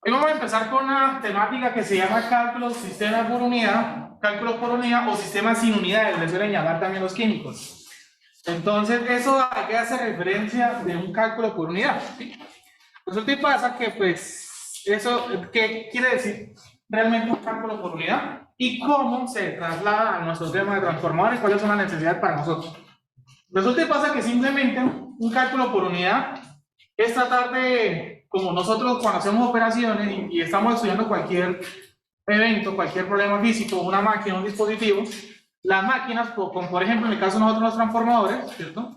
Hoy vamos a empezar con una temática que se llama cálculos sistemas por unidad, cálculos por unidad o sistemas sin unidades, le suelen llamar también los químicos. Entonces, eso a qué hace referencia de un cálculo por unidad, ¿sí? Resulta y pasa que, pues, eso, ¿qué quiere decir realmente un cálculo por unidad? Y cómo se traslada a nuestro tema de transformadores, cuáles son las necesidades para nosotros. Resulta y pasa que simplemente un cálculo por unidad es tratar de, como nosotros cuando hacemos operaciones y estamos estudiando cualquier evento, cualquier problema físico, una máquina, un dispositivo, las máquinas, como por ejemplo en el caso de nosotros los transformadores, ¿cierto?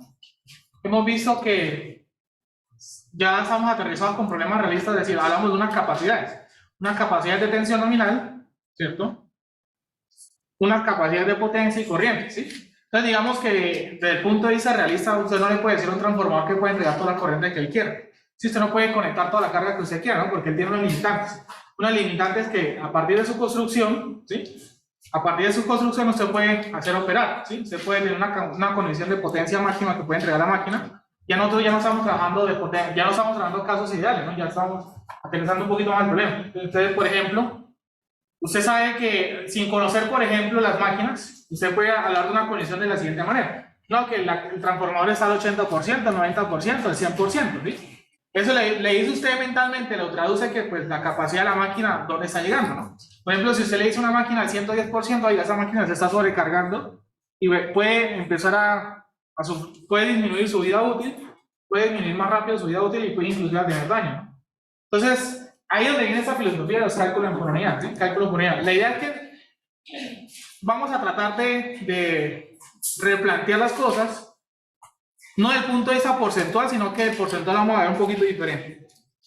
Hemos visto que ya estamos aterrizados con problemas realistas, es decir, hablamos de unas capacidades de tensión nominal, ¿cierto? Unas capacidades de potencia y corriente, ¿sí? Entonces digamos que desde el punto de vista realista usted no le puede decir a un transformador que puede entregar toda la corriente que él quiera. Si usted no puede conectar toda la carga que usted quiera, ¿no? Porque él tiene unos limitantes. Unas limitantes que a partir de su construcción, ¿sí? A partir de su construcción usted puede hacer operar, ¿sí? Usted puede tener una condición de potencia máxima que puede entregar la máquina. Ya nosotros ya no estamos trabajando de potencia, ya no estamos trabajando casos ideales, ¿no? Ya estamos aterrizando un poquito más el problema. Entonces, por ejemplo, usted sabe que sin conocer, por ejemplo, las máquinas, usted puede hablar de una condición de la siguiente manera. No, que el transformador está al 80%, al 90%, al 100%, ¿sí? Eso le dice usted mentalmente, lo traduce que pues la capacidad de la máquina, ¿dónde está llegando, no? Por ejemplo, si usted le dice a una máquina al 110%, oiga, esa máquina se está sobrecargando y puede empezar puede disminuir su vida útil, puede disminuir más rápido su vida útil y puede inclusive tener daño, ¿no? Entonces, ahí es donde viene esta filosofía de los cálculos por unidad, ¿sí? Cálculos por unidad. La idea es que vamos a tratar de replantear las cosas, no del punto de vista porcentual, sino que el porcentual lo vamos a ver un poquito diferente.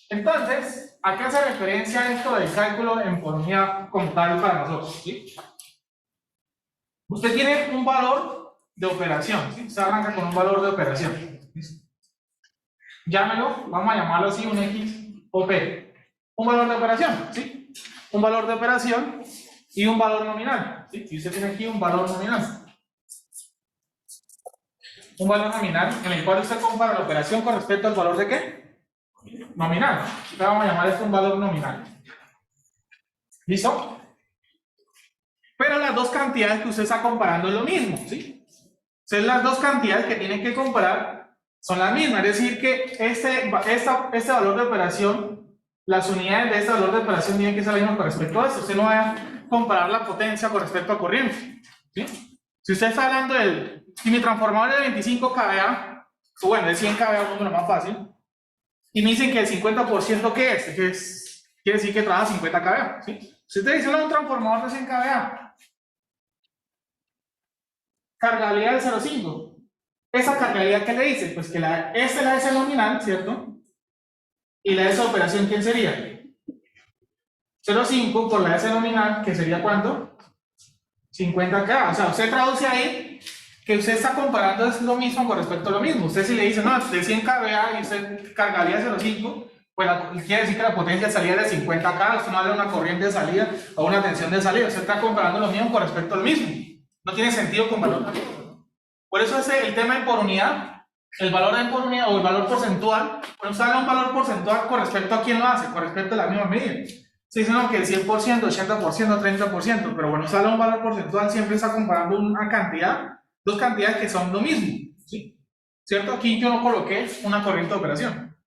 Entonces, ¿a qué hace referencia esto del cálculo en por unidad como tal para nosotros? ¿Sí? Usted tiene un valor de operación, ¿sí? Usted arranca con un valor de operación. ¿Sí? Llámelo, vamos a llamarlo así, un X o P. Un valor de operación, ¿sí? Un valor de operación y un valor nominal, ¿sí? Y usted tiene aquí un valor nominal. Un valor nominal en el cual usted compara la operación con respecto al valor de ¿qué? Nominal. Entonces vamos a llamar esto un valor nominal. ¿Listo? Pero las dos cantidades que usted está comparando es lo mismo, ¿sí? Entonces las dos cantidades que tienen que comparar son las mismas. Es decir que este valor de operación, las unidades de este valor de operación tienen que ser las mismas con respecto a esto. Usted no va a comparar la potencia con respecto a corriente, ¿sí? Si usted está hablando si mi transformador es de 25 kVA, o bueno, de 100 kVA, un número más fácil, y me dicen que el 50% ¿qué es? Quiere decir que trabaja 50 kVA, ¿sí? Si usted dice un transformador de 100 kVA, cargabilidad de 0,5, ¿esa cargabilidad qué le dice? Pues que esta es la S nominal, ¿cierto? Y la S de operación, ¿quién sería? 0,5 por la S nominal, que sería ¿cuánto? 50 kVA. O sea, usted traduce ahí que usted está comparando es lo mismo con respecto a lo mismo. Usted si le dice, no, de 100 kVA y usted cargaría 0,5, pues quiere decir que la potencia de salida es de 50 kVA, usted no habla de una corriente de salida o una tensión de salida, usted está comparando lo mismo con respecto al mismo. No tiene sentido compararlo. Por eso es el tema en por unidad, el valor en por unidad o el valor porcentual, cuando usted habla de un valor porcentual con respecto a quién lo hace, con respecto a la misma medida. Se dice no, que el 100%, 80%, 30%, pero bueno, usted habla de un valor porcentual, siempre está comparando una cantidad, dos cantidades que son lo mismo, ¿sí? ¿Cierto? Aquí yo no coloqué una corriente de operación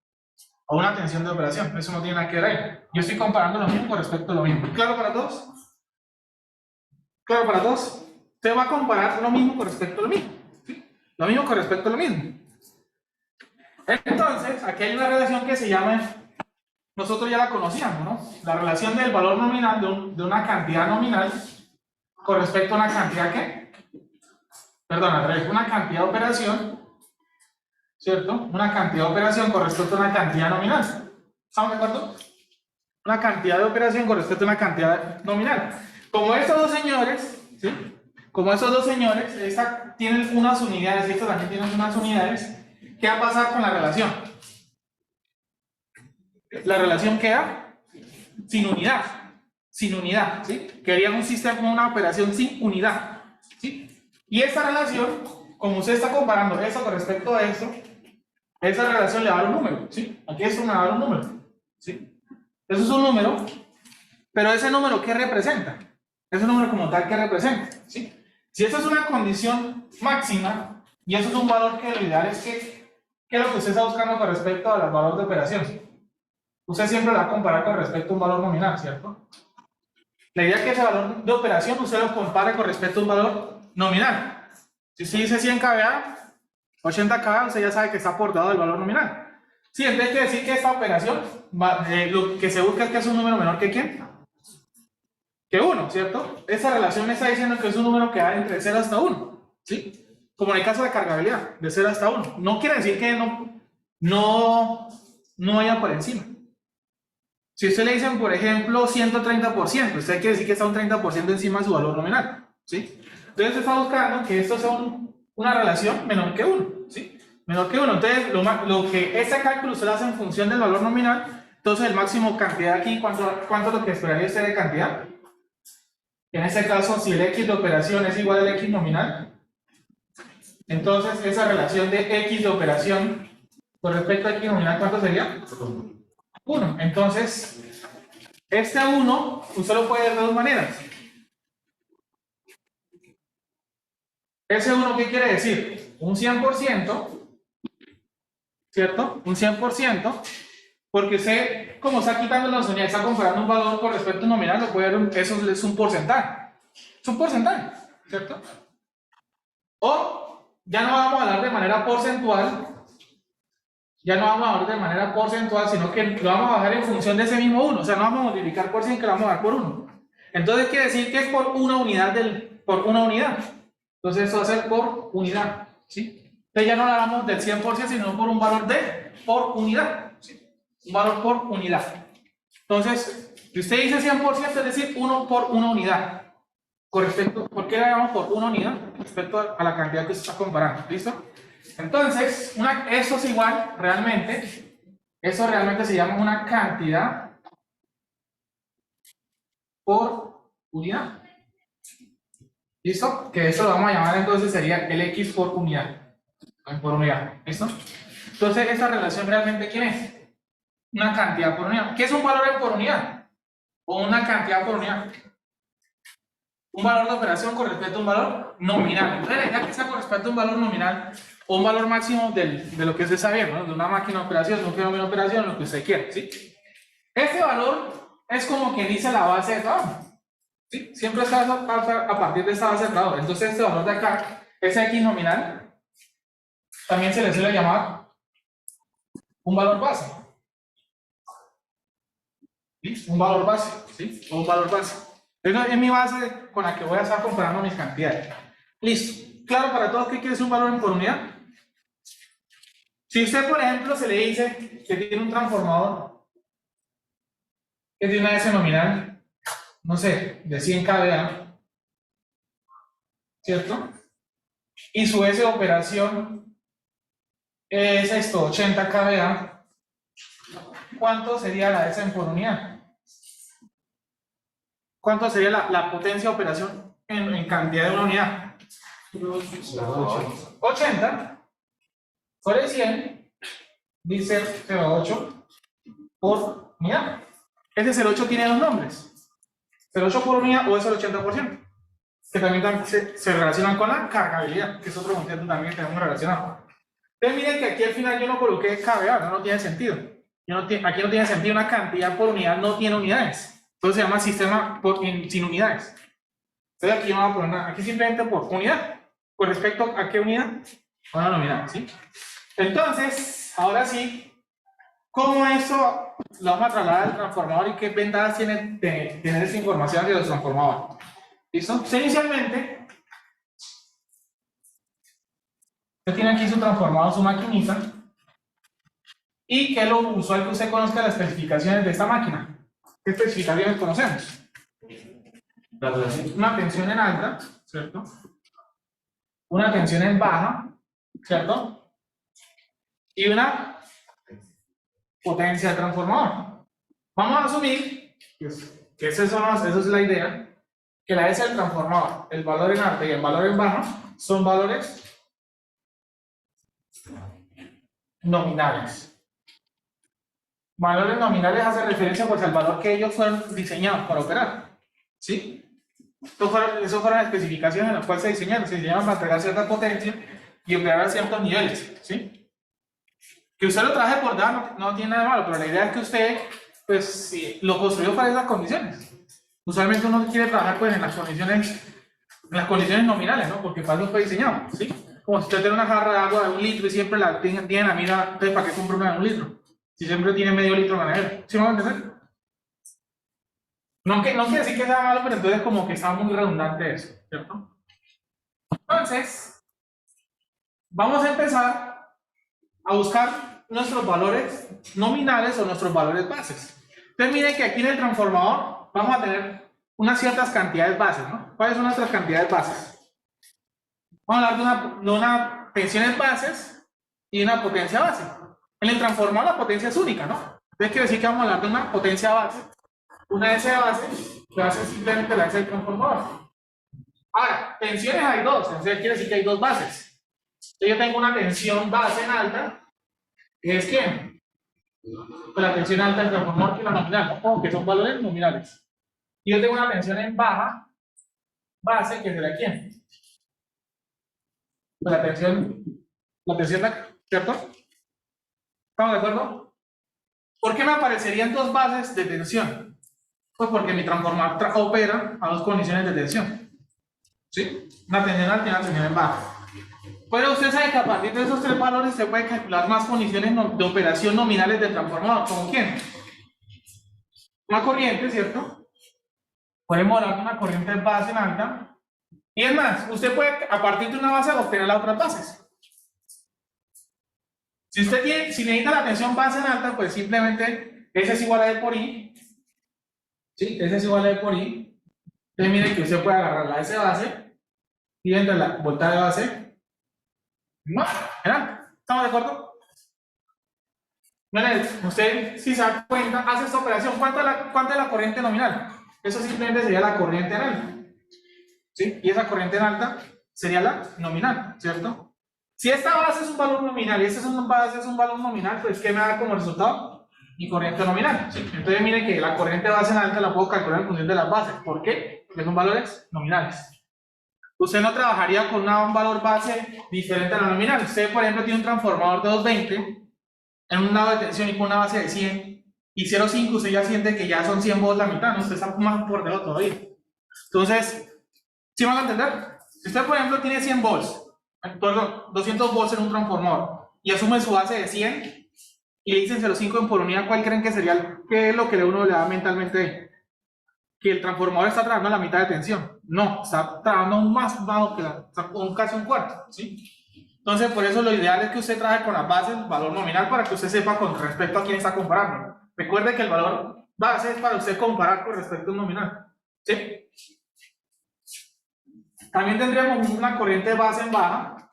o una tensión de operación, eso no tiene nada que ver ahí. Yo estoy comparando lo mismo con respecto a lo mismo. ¿Claro para todos? ¿Claro para todos? Usted va a comparar lo mismo con respecto a lo mismo, ¿sí? Lo mismo con respecto a lo mismo. Entonces, aquí hay una relación que se llama, nosotros ya la conocíamos, ¿no? La relación del valor nominal de una cantidad nominal con respecto a una cantidad ¿qué? Perdón, al revés, una cantidad de operación, ¿cierto? Una cantidad de operación con respecto a una cantidad nominal. ¿Estamos de acuerdo? Una cantidad de operación con respecto a una cantidad nominal. Como estos dos señores, ¿sí? Como estos dos señores, esta tienen unas unidades y esta también tienen unas unidades, ¿qué va a pasar con la relación? La relación queda sin unidad, ¿sí? Querían un sistema, una operación sin unidad, ¿sí? Y esta relación, como usted está comparando eso con respecto a esto, esa relación le va a dar un número, ¿sí? Aquí esto me va a dar un número, ¿sí? Eso es un número, pero ese número, ¿qué representa? Ese número como tal, ¿qué representa? ¿Sí? Si esa es una condición máxima, y eso es un valor que lo ideal es que, ¿qué es lo que usted está buscando con respecto al valor de operación? Usted siempre lo va a comparar con respecto a un valor nominal, ¿cierto? La idea es que ese valor de operación usted lo compare con respecto a un valor nominal. Si usted dice 100 kVA, 80 kVA, usted ya sabe que está aportado el valor nominal. Sí, entonces quiere decir que esta operación, lo que se busca es que es un número menor que ¿quién? Que 1, ¿cierto? Esa relación me está diciendo que es un número que va entre 0 hasta 1, ¿sí? Como en el caso de cargabilidad, de 0 hasta 1. No quiere decir que no vaya por encima. Si usted le dicen, por ejemplo, 130%, usted quiere decir que está un 30% encima de su valor nominal, ¿sí? Entonces usted está buscando que esto sea una relación menor que 1, ¿sí? Menor que 1. Entonces, lo que este cálculo usted lo hace en función del valor nominal, entonces el máximo cantidad aquí, ¿cuánto es lo que esperaría usted de cantidad? En este caso, si el X de operación es igual al X nominal, entonces esa relación de X de operación con respecto a X nominal, ¿cuánto sería? 1. Entonces, este 1, usted lo puede ver de dos maneras. Ese 1, ¿qué quiere decir? Un 100%, ¿cierto? Un 100%, porque usted, como está quitando las unidades, está comparando un valor con respecto a un nominal, lo puede ver, eso es un porcentaje. Es un porcentaje, ¿cierto? O, ya no vamos a hablar de manera porcentual, sino que lo vamos a bajar en función de ese mismo 1. O sea, no vamos a multiplicar por 100, que lo vamos a dar por 1. Entonces quiere decir que es por una unidad por una unidad. Entonces eso va a ser por unidad, ¿sí? Entonces ya no hablamos del 100%, sino por un valor por unidad, ¿sí? Un valor por unidad. Entonces, si usted dice 100%, es decir, 1 por una unidad. ¿Por qué le llamamos por una unidad? Respecto a la cantidad que se está comparando, ¿listo? Entonces, eso es igual, eso realmente se llama una cantidad por unidad. ¿Listo? Que eso lo vamos a llamar entonces sería el X por unidad. Por unidad. ¿Listo? Entonces, esta relación realmente, ¿quién es? Una cantidad por unidad. ¿Qué es un valor por unidad? O una cantidad por unidad. Un valor de operación con respecto a un valor nominal. Entonces, la idea que sea con respecto a un valor nominal o un valor máximo de lo que usted está viendo, ¿no? De una máquina de operación, de un fenómeno de operación, lo que usted quiera, ¿sí? Este valor es como quien dice la base de trabajo, ¿sí? Siempre está a partir de esta base de trabajo. Entonces, este valor de acá, ese X nominal, también se le suele llamar un valor base. ¿Sí? Un valor base, ¿sí? O un valor base. Es mi base con la que voy a estar comparando mis cantidades. Listo. Claro para todos que quiere decir un valor por unidad. Si usted, por ejemplo, se le dice que tiene un transformador que tiene una S nominal, no sé, de 100 kVA, ¿cierto? Y su S de operación es esto, 80 kVA, ¿cuánto sería la S por unidad? ¿Cuánto sería la potencia de operación en cantidad de una unidad? 80 sobre 100 dice 0,8 por unidad. Ese 0,8 tiene dos nombres: 0,8 por unidad o es el 80%, que también se relacionan con la cargabilidad, que es otro concepto también que tenemos relacionado. Entonces miren que aquí al final yo no coloqué kVA, no tiene sentido. Aquí no tiene sentido, una cantidad por unidad no tiene unidades. Entonces se llama sistema sin unidades. Entonces aquí vamos a poner aquí simplemente por unidad. ¿Con respecto a qué unidad? A una nominal, ¿sí? Entonces, ahora sí, ¿cómo eso lo vamos a trasladar al transformador y qué ventajas tiene tener esa información de los transformadores? ¿Listo? Entonces, inicialmente, usted tiene aquí su transformador, su maquinita, y que lo usual que usted conozca las especificaciones de esta máquina. ¿Qué especificaciones conocemos? Una tensión en alta, ¿cierto? Una tensión en baja, ¿cierto? Y una potencia de transformador. Vamos a asumir que eso es la idea, que la S del transformador, el valor en alta y el valor en baja, son valores nominales. Valores nominales hace referencia pues al valor que ellos fueron diseñados para operar. ¿Sí? Eso fueron las especificaciones en las cuales se diseñaron para entregar cierta potencia y operar a ciertos niveles. ¿Sí? Que usted lo traje por dar no tiene nada de malo, pero la idea es que usted pues sí, lo construyó para esas condiciones. Usualmente uno quiere trabajar pues en las condiciones nominales, ¿no? Porque para eso fue diseñado, ¿sí? Como si usted tiene una jarra de agua de 1 litro y siempre la tiene la mira, entonces ¿para qué compra una de 1 litro? Si siempre tiene medio litro en la nevera. ¿Sí me van a entender? No quiere decir que sea malo, pero entonces como que está muy redundante eso, ¿cierto? Entonces, vamos a empezar a buscar nuestros valores nominales o nuestros valores bases. Entonces miren que aquí en el transformador vamos a tener unas ciertas cantidades bases, ¿no? ¿Cuáles son nuestras cantidades bases? Vamos a hablar de una tensiones bases y una potencia base. En el transformador la potencia es única, ¿no? Entonces quiere decir que vamos a hablar de una potencia base, una S de base, que va a ser simplemente la S del transformador. Ahora, tensiones hay dos, entonces quiere decir que hay dos bases. Entonces yo tengo una tensión base en alta, que es ¿quién? Pues la tensión alta del transformador, que es la nominal, ¿no? Que son valores nominales. Y yo tengo una tensión en baja, base, que será ¿quién? Pues la tensión, ¿cierto? ¿Estamos de acuerdo? ¿Por qué me aparecerían dos bases de tensión? Pues porque mi transformador opera a dos condiciones de tensión. ¿Sí? Una tensión alta y una tensión en baja. Pero usted sabe que a partir de esos tres valores se puede calcular más condiciones de operación nominales del transformador. ¿Como quién? Una corriente, ¿cierto? Podemos hablar de una corriente base en alta. Y es más, usted puede a partir de una base obtener las otras bases. Si necesita la tensión base en alta, pues simplemente S es igual a E por I. ¿Sí? S es igual a E por I. Entonces miren que usted puede agarrar la S base y entre la voltaje de base. No, ¿verdad? ¿Estamos de acuerdo? Miren, usted si se da cuenta, hace esta operación. ¿Cuánta es la corriente nominal? Eso simplemente sería la corriente en alta. ¿Sí? Y esa corriente en alta sería la nominal, ¿cierto? Si esta base es un valor nominal y esta base es un valor nominal, pues ¿qué me da como resultado? Mi corriente nominal. ¿Sí? Entonces miren que la corriente base en alta la puedo calcular en función de las bases. ¿Por qué? Porque son valores nominales. Usted no trabajaría con un valor base diferente a la nominal. Usted, por ejemplo, tiene un transformador de 220 en un lado de tensión y con una base de 100 y 0,5, usted ya siente que ya son 100 volts la mitad, ¿no? Usted está más por debajo todavía. Entonces, ¿sí van a entender? Si usted, por ejemplo, tiene 100 volts, perdón, 200 volts en un transformador y asume su base de 100 y le dicen 0,5 en por unidad, ¿cuál creen que sería qué es lo que uno le da mentalmente ahí? Que el transformador está trabajando a la mitad de tensión. No, está trabajando aún más bajo que casi un cuarto, ¿sí? Entonces, por eso lo ideal es que usted trabaje con las bases, valor nominal, para que usted sepa con respecto a quién está comparando. Recuerde que el valor base es para usted comparar con respecto a un nominal, ¿sí? También tendríamos una corriente base en baja,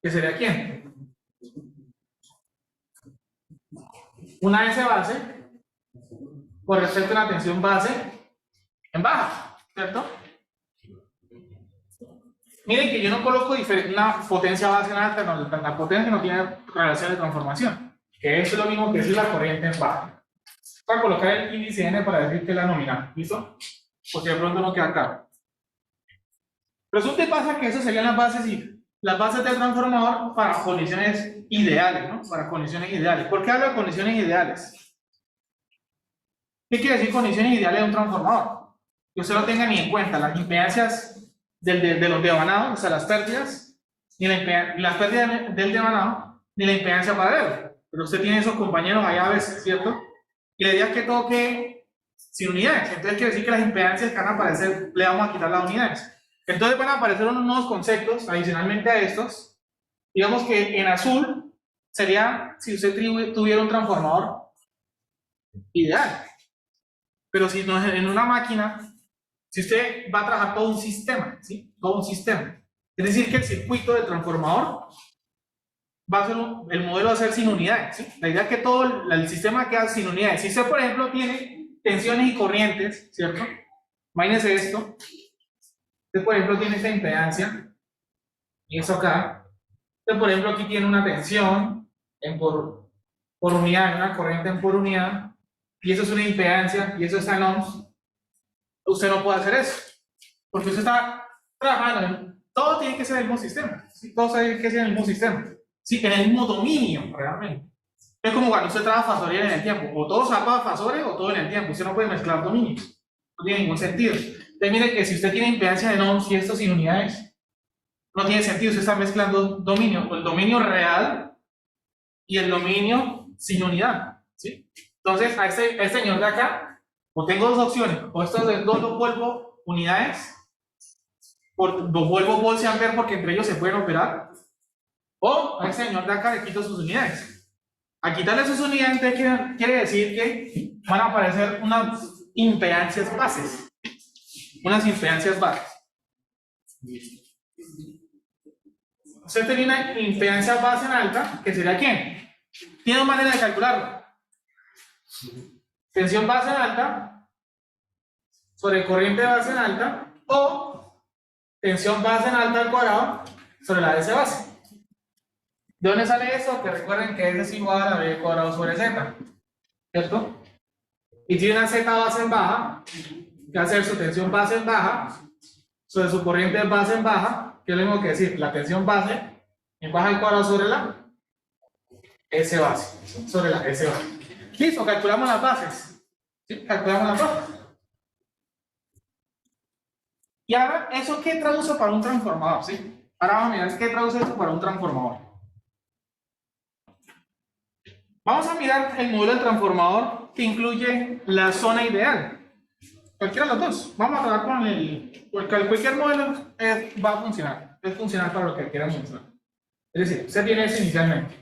que sería ¿quién? Una S base con respecto a una tensión base en baja, ¿cierto? Miren que yo no coloco una potencia base en alta, no, la potencia no tiene relación de transformación, que eso es lo mismo que decir la corriente en baja. Voy a colocar el índice N para decir que es la nominal, ¿listo? Porque de pronto no queda claro. Resulta y pasa que esas serían las bases del transformador para condiciones ideales, ¿no? Para condiciones ideales. ¿Por qué hablo de condiciones ideales? ¿Qué quiere decir condiciones ideales de un transformador? Que usted no tenga ni en cuenta las impedancias de los devanados, o sea, las pérdidas, ni las pérdidas del devanado, ni la impedancia paralela. Pero usted tiene esos compañeros allá a veces, ¿cierto? Y la idea es que todo quede sin unidades. Entonces quiere decir que las impedancias que van a aparecer, le vamos a quitar las unidades. Entonces van a aparecer unos nuevos conceptos adicionalmente a estos. Digamos que en azul sería si usted tuviera un transformador ideal. Pero si no es en una máquina, si usted va a trabajar todo un sistema, ¿sí? Todo un sistema. Es decir, que el circuito del transformador va a ser el modelo va a ser sin unidades, ¿sí? La idea es que todo el sistema queda sin unidades. Si usted, por ejemplo, tiene tensiones y corrientes, ¿cierto? Imagínense esto. Usted, por ejemplo, tiene esta impedancia y eso acá. Usted, por ejemplo, aquí tiene una tensión en por por unidad, una corriente en por unidad, y eso es una impedancia, y eso está en ohms, usted no puede hacer eso, porque usted está trabajando en, todo tiene que ser el mismo sistema, ¿sí? Todo tiene que ser el mismo sistema, ¿sí? En el mismo dominio, realmente. Es como cuando usted trabaja fasorial en el tiempo, o todo salva fasores o todo en el tiempo, usted no puede mezclar dominios, no tiene ningún sentido. Entonces mire que si usted tiene impedancia en ohms y esto sin unidades, no tiene sentido, usted está mezclando dominio, el dominio real y el dominio sin unidad, ¿sí? Entonces a este señor de acá, o tengo dos opciones, o estos dos los vuelvo unidades, los vuelvo volts y amperes porque entre ellos se pueden operar, o a este señor de acá le quito sus unidades. A quitarle sus unidades quiere decir que van a aparecer unas impedancias bases. Unas impedancias bases. Usted tiene una impedancia base en alta, que sería ¿quién? Tiene dos maneras de calcularlo. Tensión base en alta sobre corriente base en alta, o tensión base en alta al cuadrado sobre la S base. ¿De dónde sale eso? Que recuerden que S es igual a B cuadrado sobre Z, ¿cierto? Y tiene una Z base en baja, que va a ser su tensión base en baja, sobre su corriente base en baja, que es lo mismo que decir, la tensión base en baja al cuadrado sobre la S base, sobre la S base. Listo, calculamos las bases. ¿Sí? Calculamos las bases. Y ahora, ¿eso qué traduce para un transformador? ¿Sí? Ahora vamos a mirar qué traduce esto para un transformador. Vamos a mirar el modelo del transformador que incluye la zona ideal. Cualquiera de los dos. Vamos a trabajar con cualquier modelo va a funcionar. Es funcional para lo que queramos mostrar. Es decir, usted tiene eso inicialmente.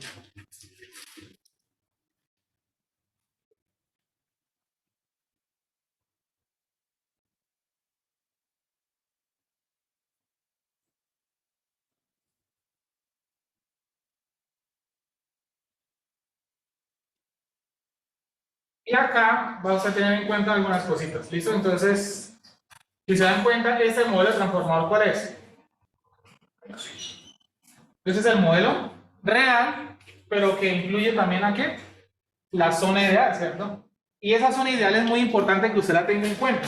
Y acá vamos a tener en cuenta algunas cositas. ¿Listo? Entonces, si se dan cuenta, este modelo de transformador, ¿cuál es? Ese es el modelo real, pero que incluye también ¿a qué? La zona ideal, ¿cierto? Y esa zona ideal es muy importante que usted la tenga en cuenta,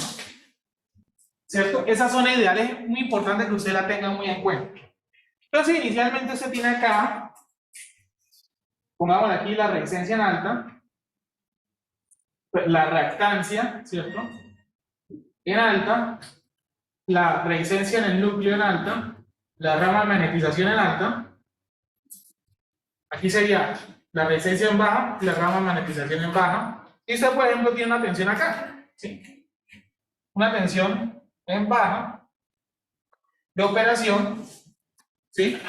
¿cierto? Esa zona ideal es muy importante que usted la tenga muy en cuenta. Entonces, inicialmente usted tiene acá, pongamos aquí la resistencia en alta, la reactancia, ¿cierto? En alta, la resistencia en el núcleo en alta, la rama de magnetización en alta. Aquí sería la resistencia en baja y la rama de magnetización en baja. Y usted, por ejemplo, tiene una tensión acá, ¿sí? Una tensión en baja de operación, ¿sí?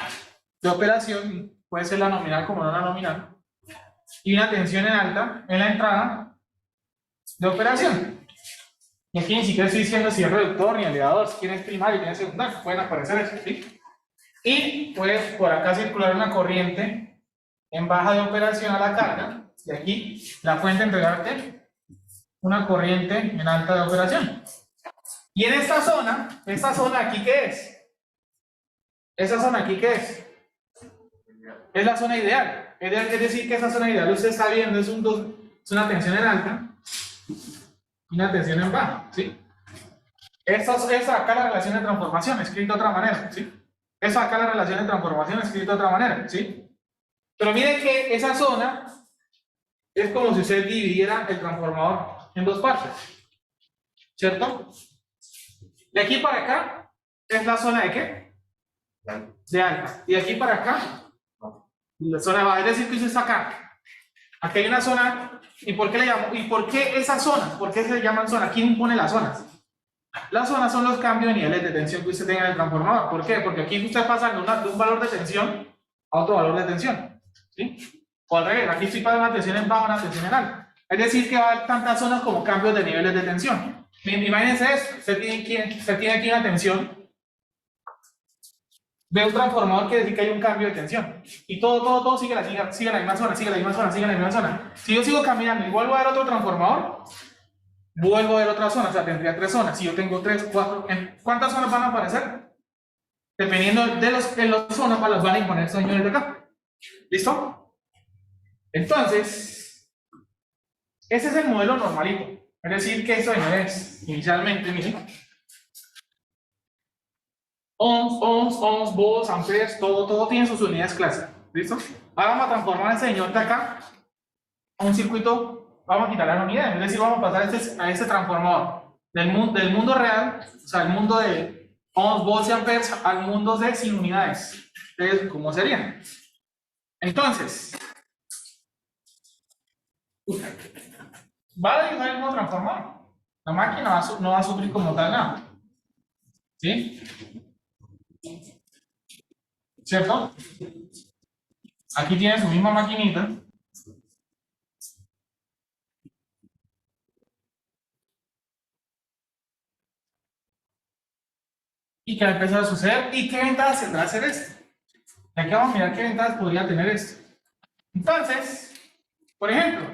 De operación, puede ser la nominal como no la nominal. Y una tensión en alta en la entrada de operación. Y aquí ni siquiera estoy diciendo si es reductor ni elevador, si quién es primario y quién es secundario, pueden aparecer eso, ¿sí? Y puede por acá circular una corriente en baja de operación a la carga, y aquí la fuente entregarte una corriente en alta de operación. Y en esta zona aquí, ¿qué es? ¿Esa zona aquí qué es? Es la zona ideal. Es decir, que esa zona ideal, usted está viendo, es una tensión en alta y una tensión en baja, ¿sí? Esa es acá la relación de transformación, escrito de otra manera, ¿sí? Esa acá la relación de transformación, escrito de otra manera, ¿sí? Pero miren que esa zona es como si usted dividiera el transformador en dos partes, ¿cierto? De aquí para acá es la zona de ¿qué? De alta. Y de aquí para acá, la zona de baja. Es decir, que usted está acá. Aquí hay una zona. ¿Y por qué le llamo? ¿Y por qué esas zonas? ¿Por qué se llaman zonas? ¿Quién impone las zonas? Las zonas son los cambios de niveles de tensión que usted tenga en el transformador. ¿Por qué? Porque aquí usted pasa de un valor de tensión a otro valor de tensión, ¿sí? O al revés, aquí estoy pasando una tensión en baja, una tensión en alta. Es decir, que va a haber tantas zonas como cambios de niveles de tensión. Imagínense esto, usted tiene aquí una tensión de un transformador, quiere decir que hay un cambio de tensión. Y todo sigue la misma zona, sigue la misma zona. Si yo sigo caminando y vuelvo a ver otro transformador, vuelvo a ver otra zona, o sea, tendría tres zonas. Si yo tengo 3, 4, ¿cuántas zonas van a aparecer? Dependiendo de las zonas, las van a imponer estos señores de acá. ¿Listo? Entonces, ese es el modelo normalito. Es decir, que esto es inicialmente, miren, ohms, volts, amperes, todo tiene sus unidades clásicas. ¿Listo? Ahora vamos a transformar a ese señor de acá a un circuito, vamos a quitar las unidades, es decir, vamos a pasar a este transformador del mundo real, o sea, el mundo de ohms, volts y amperes, al mundo de sin unidades. Entonces, ¿cómo sería? Entonces, va a dibujar el mismo transformador. La máquina no va a sufrir como tal nada. ¿Sí? ¿Cierto? Aquí tiene su misma maquinita. ¿Y qué va a empezar a suceder? ¿Y qué ventajas tendrá hacer esto? Y aquí vamos a mirar qué ventajas podría tener esto. Entonces, por ejemplo,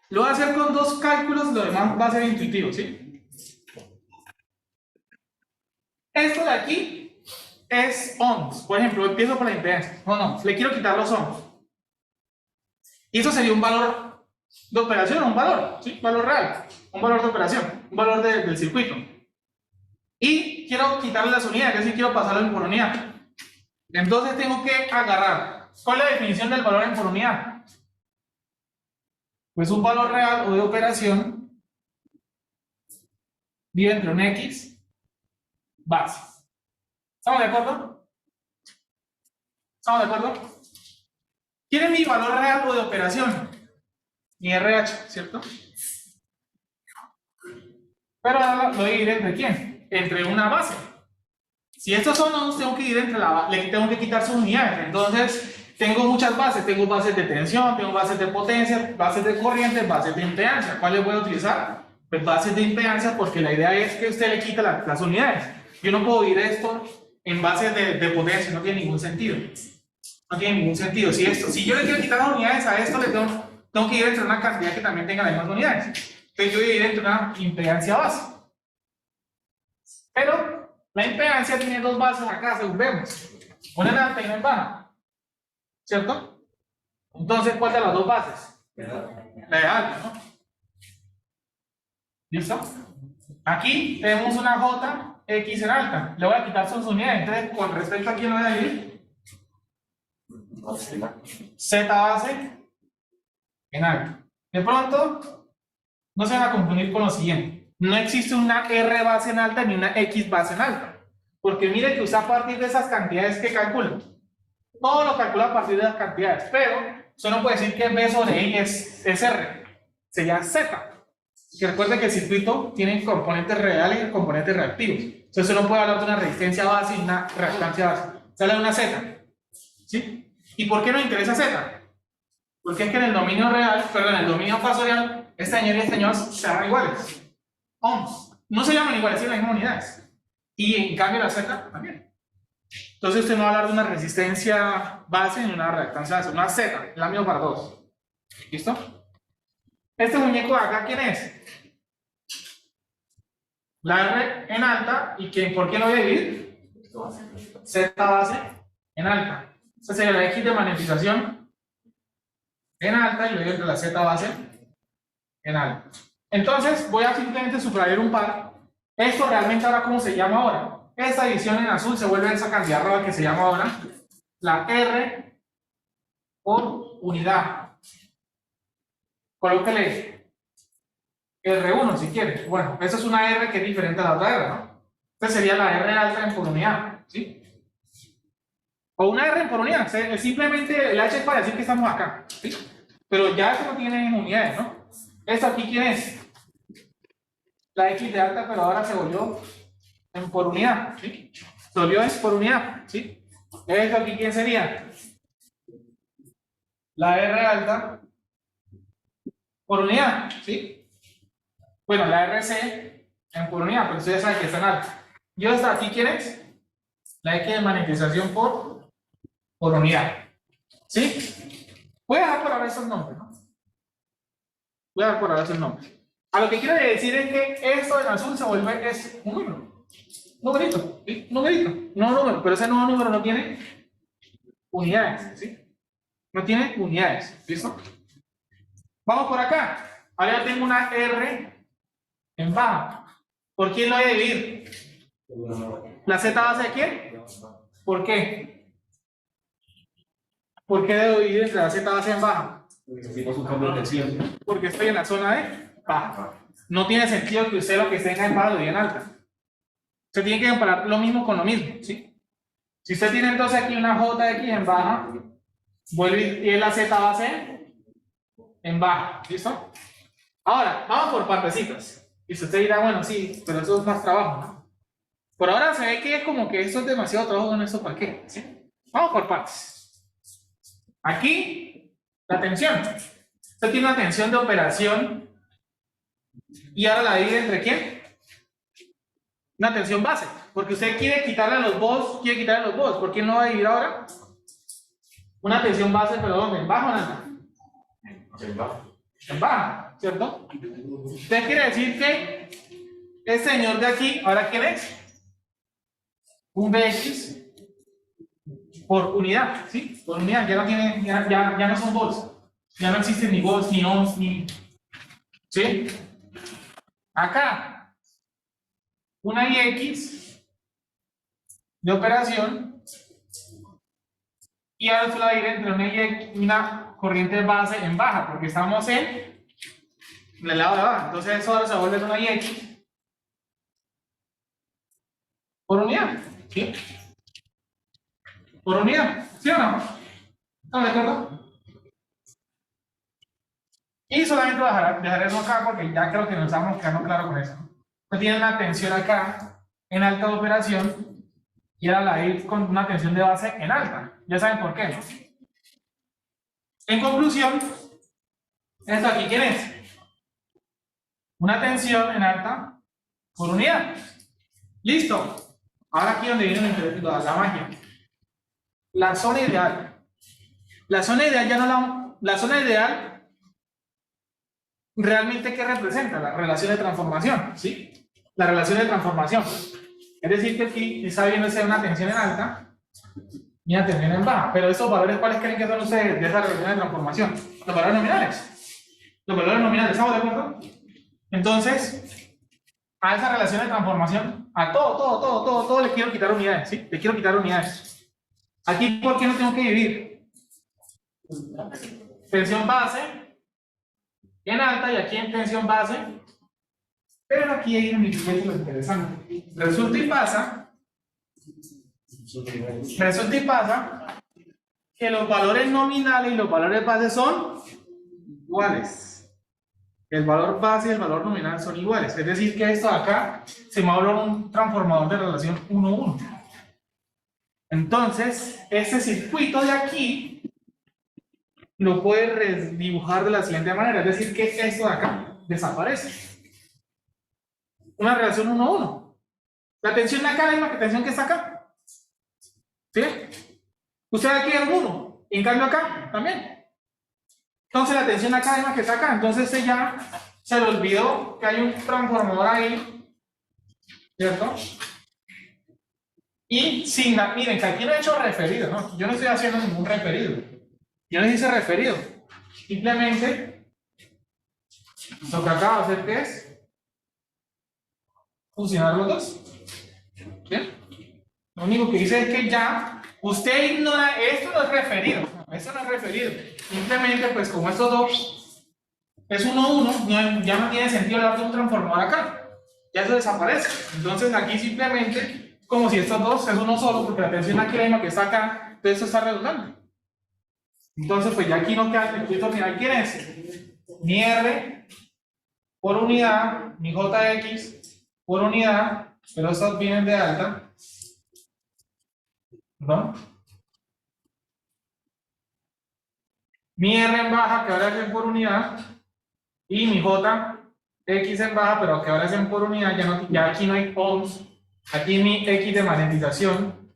lo voy a hacer con dos cálculos, lo demás va a ser intuitivo, ¿sí? Esto de aquí es ohms. Por ejemplo, empiezo por la impedancia. No, le quiero quitar los ohms. Y eso sería un valor de operación, un valor, ¿sí? Un valor real, un valor de operación, un valor del circuito. Y quiero quitarle las unidades, es decir, quiero pasarlo en por unidad. Entonces tengo que agarrar. ¿Cuál es la definición del valor en por unidad? Pues un valor real o de operación dividido entre un X base. ¿Estamos de acuerdo? ¿Estamos de acuerdo? ¿Quién es mi valor real o de operación? Mi RH, ¿cierto? Pero ahora lo voy a dividir entre quién? Entre una base. Si estos son ohms, tengo que ir entre le tengo que quitar sus unidades. Entonces, tengo muchas bases. Tengo bases de tensión, tengo bases de potencia, bases de corriente, bases de impedancia. ¿Cuáles voy a utilizar? Pues bases de impedancia, porque la idea es que usted le quita las unidades. Yo no puedo ir esto en bases de potencia, no tiene ningún sentido. No tiene ningún sentido. Si yo le quiero quitar las unidades a esto, tengo que ir entre una cantidad que también tenga las mismas unidades. Entonces, yo voy a ir entre una impedancia base. Pero la impedancia tiene dos bases acá, según vemos. Una en alta y una en baja. ¿Cierto? Entonces, ¿cuál de las dos bases? La de alta, ¿no? ¿Listo? Aquí tenemos una JX en alta. Le voy a quitar sus unidades. Entonces, con respecto a quién lo voy a ir, Z base en alta. De pronto, no se van a confundir con lo siguiente. No existe una R base en alta ni una X base en alta. Porque mire que usted a partir de esas cantidades que calcula. Todo lo calcula a partir de las cantidades. Pero usted no puede decir que B sobre I es R. Sería Z. Y recuerde que el circuito tiene componentes reales y componentes reactivos. Entonces usted no puede hablar de una resistencia base y una reactancia base. Se habla de una Z. ¿Sí? ¿Y por qué nos interesa Z? Porque es que en el dominio real, perdón, en el dominio fasorial, este señor y este señor se llaman iguales. Ohms. No se llaman iguales, tienen las mismas unidades. Y en cambio la Z también. Entonces usted no va a hablar de una resistencia base ni una reactancia base, una Z, la misma para todos. ¿Listo? Este muñeco de acá, ¿quién es? La R en alta, ¿y por qué lo voy a dividir? Z base en alta. Esta sería la X de magnetización en alta y lo divido entre la Z base en alta. Entonces voy a simplemente subrayar un par. Esto realmente ahora, ¿cómo se llama ahora? Esta división en azul se vuelve esa cantidad roja que se llama ahora la R por unidad. Colóquele R1 si quiere. Bueno, esa es una R que es diferente a la otra R, ¿no? Esta sería la R alta en por unidad, ¿sí? O una R en por unidad. Simplemente el H es para decir que estamos acá, ¿sí? Pero ya eso no tiene unidades, ¿no? Esto aquí, ¿quién es? La X de alta, pero ahora se volvió en por unidad, ¿sí? Se volvió en por unidad, ¿sí? Esto aquí, ¿quién sería? La R alta por unidad, ¿sí? Bueno, la RC en por unidad, pero ustedes saben que está en alta. ¿Y hasta aquí quién es? La X de magnetización por unidad, ¿sí? Voy a dar por ahora esos nombres, ¿no? Voy a dar por ahora esos nombres. A lo que quiero decir es que esto en azul se vuelve es un número. Numerito, ¿sí? Numerito. No número, pero ese nuevo número no tiene unidades, ¿sí? No tiene unidades. ¿Listo? Vamos por acá. Ahora yo tengo una R en baja. ¿Por quién lo voy a dividir? ¿La Z base de quién? ¿Por qué? ¿Por qué debo dividir entre la Z base en baja? Porque estoy en la zona de baja. No tiene sentido que usted lo que tenga en baja lo diga en alta. Usted tiene que comparar lo mismo con lo mismo, ¿sí? Si usted tiene entonces aquí una JX en baja, vuelve y es la Z base en baja, ¿listo? Ahora, vamos por partecitas. Y si usted dirá, bueno, sí, pero eso es más trabajo, ¿no? Por ahora se ve que es como que esto es demasiado trabajo con esto, ¿para qué? ¿Sí? Vamos por partes. Aquí, la tensión. Usted tiene una tensión de operación y ahora la divide entre quién? Una tensión base. Porque usted quiere quitarle a los volts, quiere quitarle a los volts. ¿Por qué no va a dividir ahora? Una tensión base, pero ¿dónde? ¿En baja o en alta? En baja. En baja, ¿cierto? Usted quiere decir que este señor de aquí, ¿ahora quién es? Un Bx por unidad, ¿sí? Por unidad, ya no tiene, ya no son volts. Ya no existen ni volts, ni ohms, ni... ¿Sí? Acá, una Ix de operación y ahora se la divide entre una corriente base en baja, porque estamos en el lado de baja. Entonces eso ahora se vuelve una Ix por unidad, ¿sí? Por unidad, ¿sí o no? ¿Estamos de acuerdo? Y solamente dejar eso acá porque ya creo que nos estamos quedando claro con eso. Usted tiene una tensión acá en alta de operación y ahora la ir con una tensión de base en alta. Ya saben por qué, ¿no? En conclusión, esto aquí, ¿quién es? Una tensión en alta por unidad. Listo. Ahora aquí donde viene la magia. La zona ideal. La zona ideal ya no la zona ideal realmente ¿qué representa? La relación de transformación, ¿sí? La relación de transformación. Es decir, que aquí está viéndose una tensión en alta y una tensión en baja. Pero esos valores, ¿cuáles creen que son ustedes de esa relación de transformación? Los valores nominales. Los valores nominales, ¿estamos de acuerdo? Entonces, a esa relación de transformación, a todo le quiero quitar unidades, ¿sí? Le quiero quitar unidades. Aquí, ¿por qué no tengo que dividir? Tensión base en alta y aquí en tensión base, pero aquí hay un lo interesante. Resulta y pasa que los valores nominales y los valores base son iguales. El valor base y el valor nominal son iguales. Es decir, que esto de acá se me habla un transformador de relación 1-1. Entonces, este circuito de aquí lo puede redibujar de la siguiente manera. Es decir, que esto de acá desaparece. Una relación 1-1. La tensión de acá es la misma que tensión que está acá. ¿Sí? Usted aquí es 1. Y en cambio acá también. Entonces la tensión acá es la misma que está acá. Entonces este ya se le olvidó que hay un transformador ahí. ¿Cierto? Y sin la, miren que aquí no he hecho referido, ¿no? Yo no estoy haciendo ningún referido. Yo no hice referido. Simplemente lo que acaba de hacer que es fusionar los dos. ¿Sí? Lo único que dice es que ya usted ignora, esto no es referido. Esto no es referido. Simplemente, pues como estos dos es 1-1, ya no tiene sentido hablar de un transformador acá. Ya eso desaparece. Entonces aquí simplemente, como si estos dos es uno solo, porque la tensión aquí es la misma que está acá, entonces esto está redundante. Entonces, pues ya aquí no queda el circuito final. ¿Quién es? Mi R por unidad, mi JX por unidad, pero estas vienen de alta. ¿Perdón? Mi R en baja, que ahora es en por unidad, y mi JX en baja, pero que ahora es en por unidad, ya aquí no hay ohms. Aquí mi X de magnetización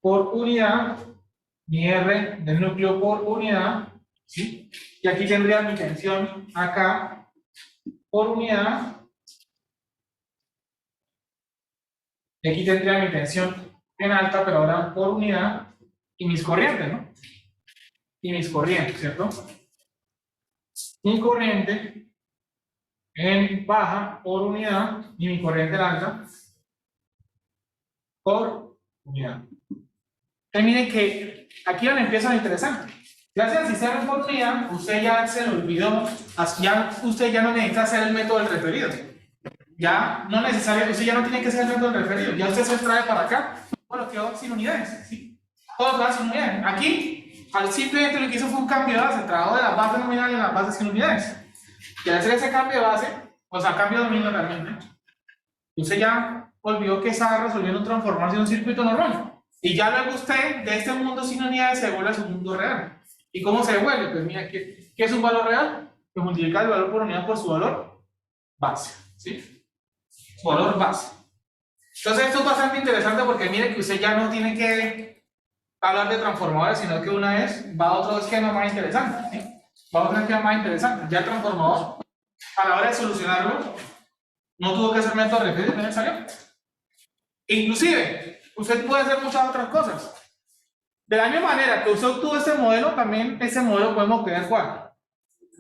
por unidad, mi R del núcleo por unidad, ¿sí? Y aquí tendría mi tensión acá por unidad. Y aquí tendría mi tensión en alta, pero ahora por unidad, y mis corrientes, ¿no? y mis corrientes, ¿cierto? Mi corriente en baja por unidad y mi corriente en alta por unidad. Entonces miren que aquí es donde empieza lo interesante. Gracias al sistema por unidad, usted ya se lo olvidó, usted ya no necesita hacer el método del referido. Ya no necesario, usted ya no tiene que hacer el método del referido, ya usted se trae para acá. Bueno, quedó sin unidades, ¿sí? Todos van sin unidades. Aquí, simplemente lo que hizo fue un cambio de base, trabajo de la base nominal en la base sin unidades. Y al hacer ese cambio de base, o sea, cambio de dominio realmente, usted ya olvidó que estaba resolviendo transformarse en un circuito normal. Y ya luego usted, de este mundo sin unidades, se devuelve a su mundo real. ¿Y cómo se devuelve? Pues mira, ¿qué es un valor real? Que multiplica el valor por unidad por su valor base, ¿sí? Su valor base. Entonces esto es bastante interesante porque mire que usted ya no tiene que hablar de transformadores, sino que una vez va a otro esquema más interesante, ¿sí? Va a otro esquema más interesante. Ya el transformador, a la hora de solucionarlo, no tuvo que hacer método de referido, no salió. Inclusive, usted puede hacer muchas otras cosas. De la misma manera que usted obtuvo este modelo, también ese modelo podemos obtener ¿cuál?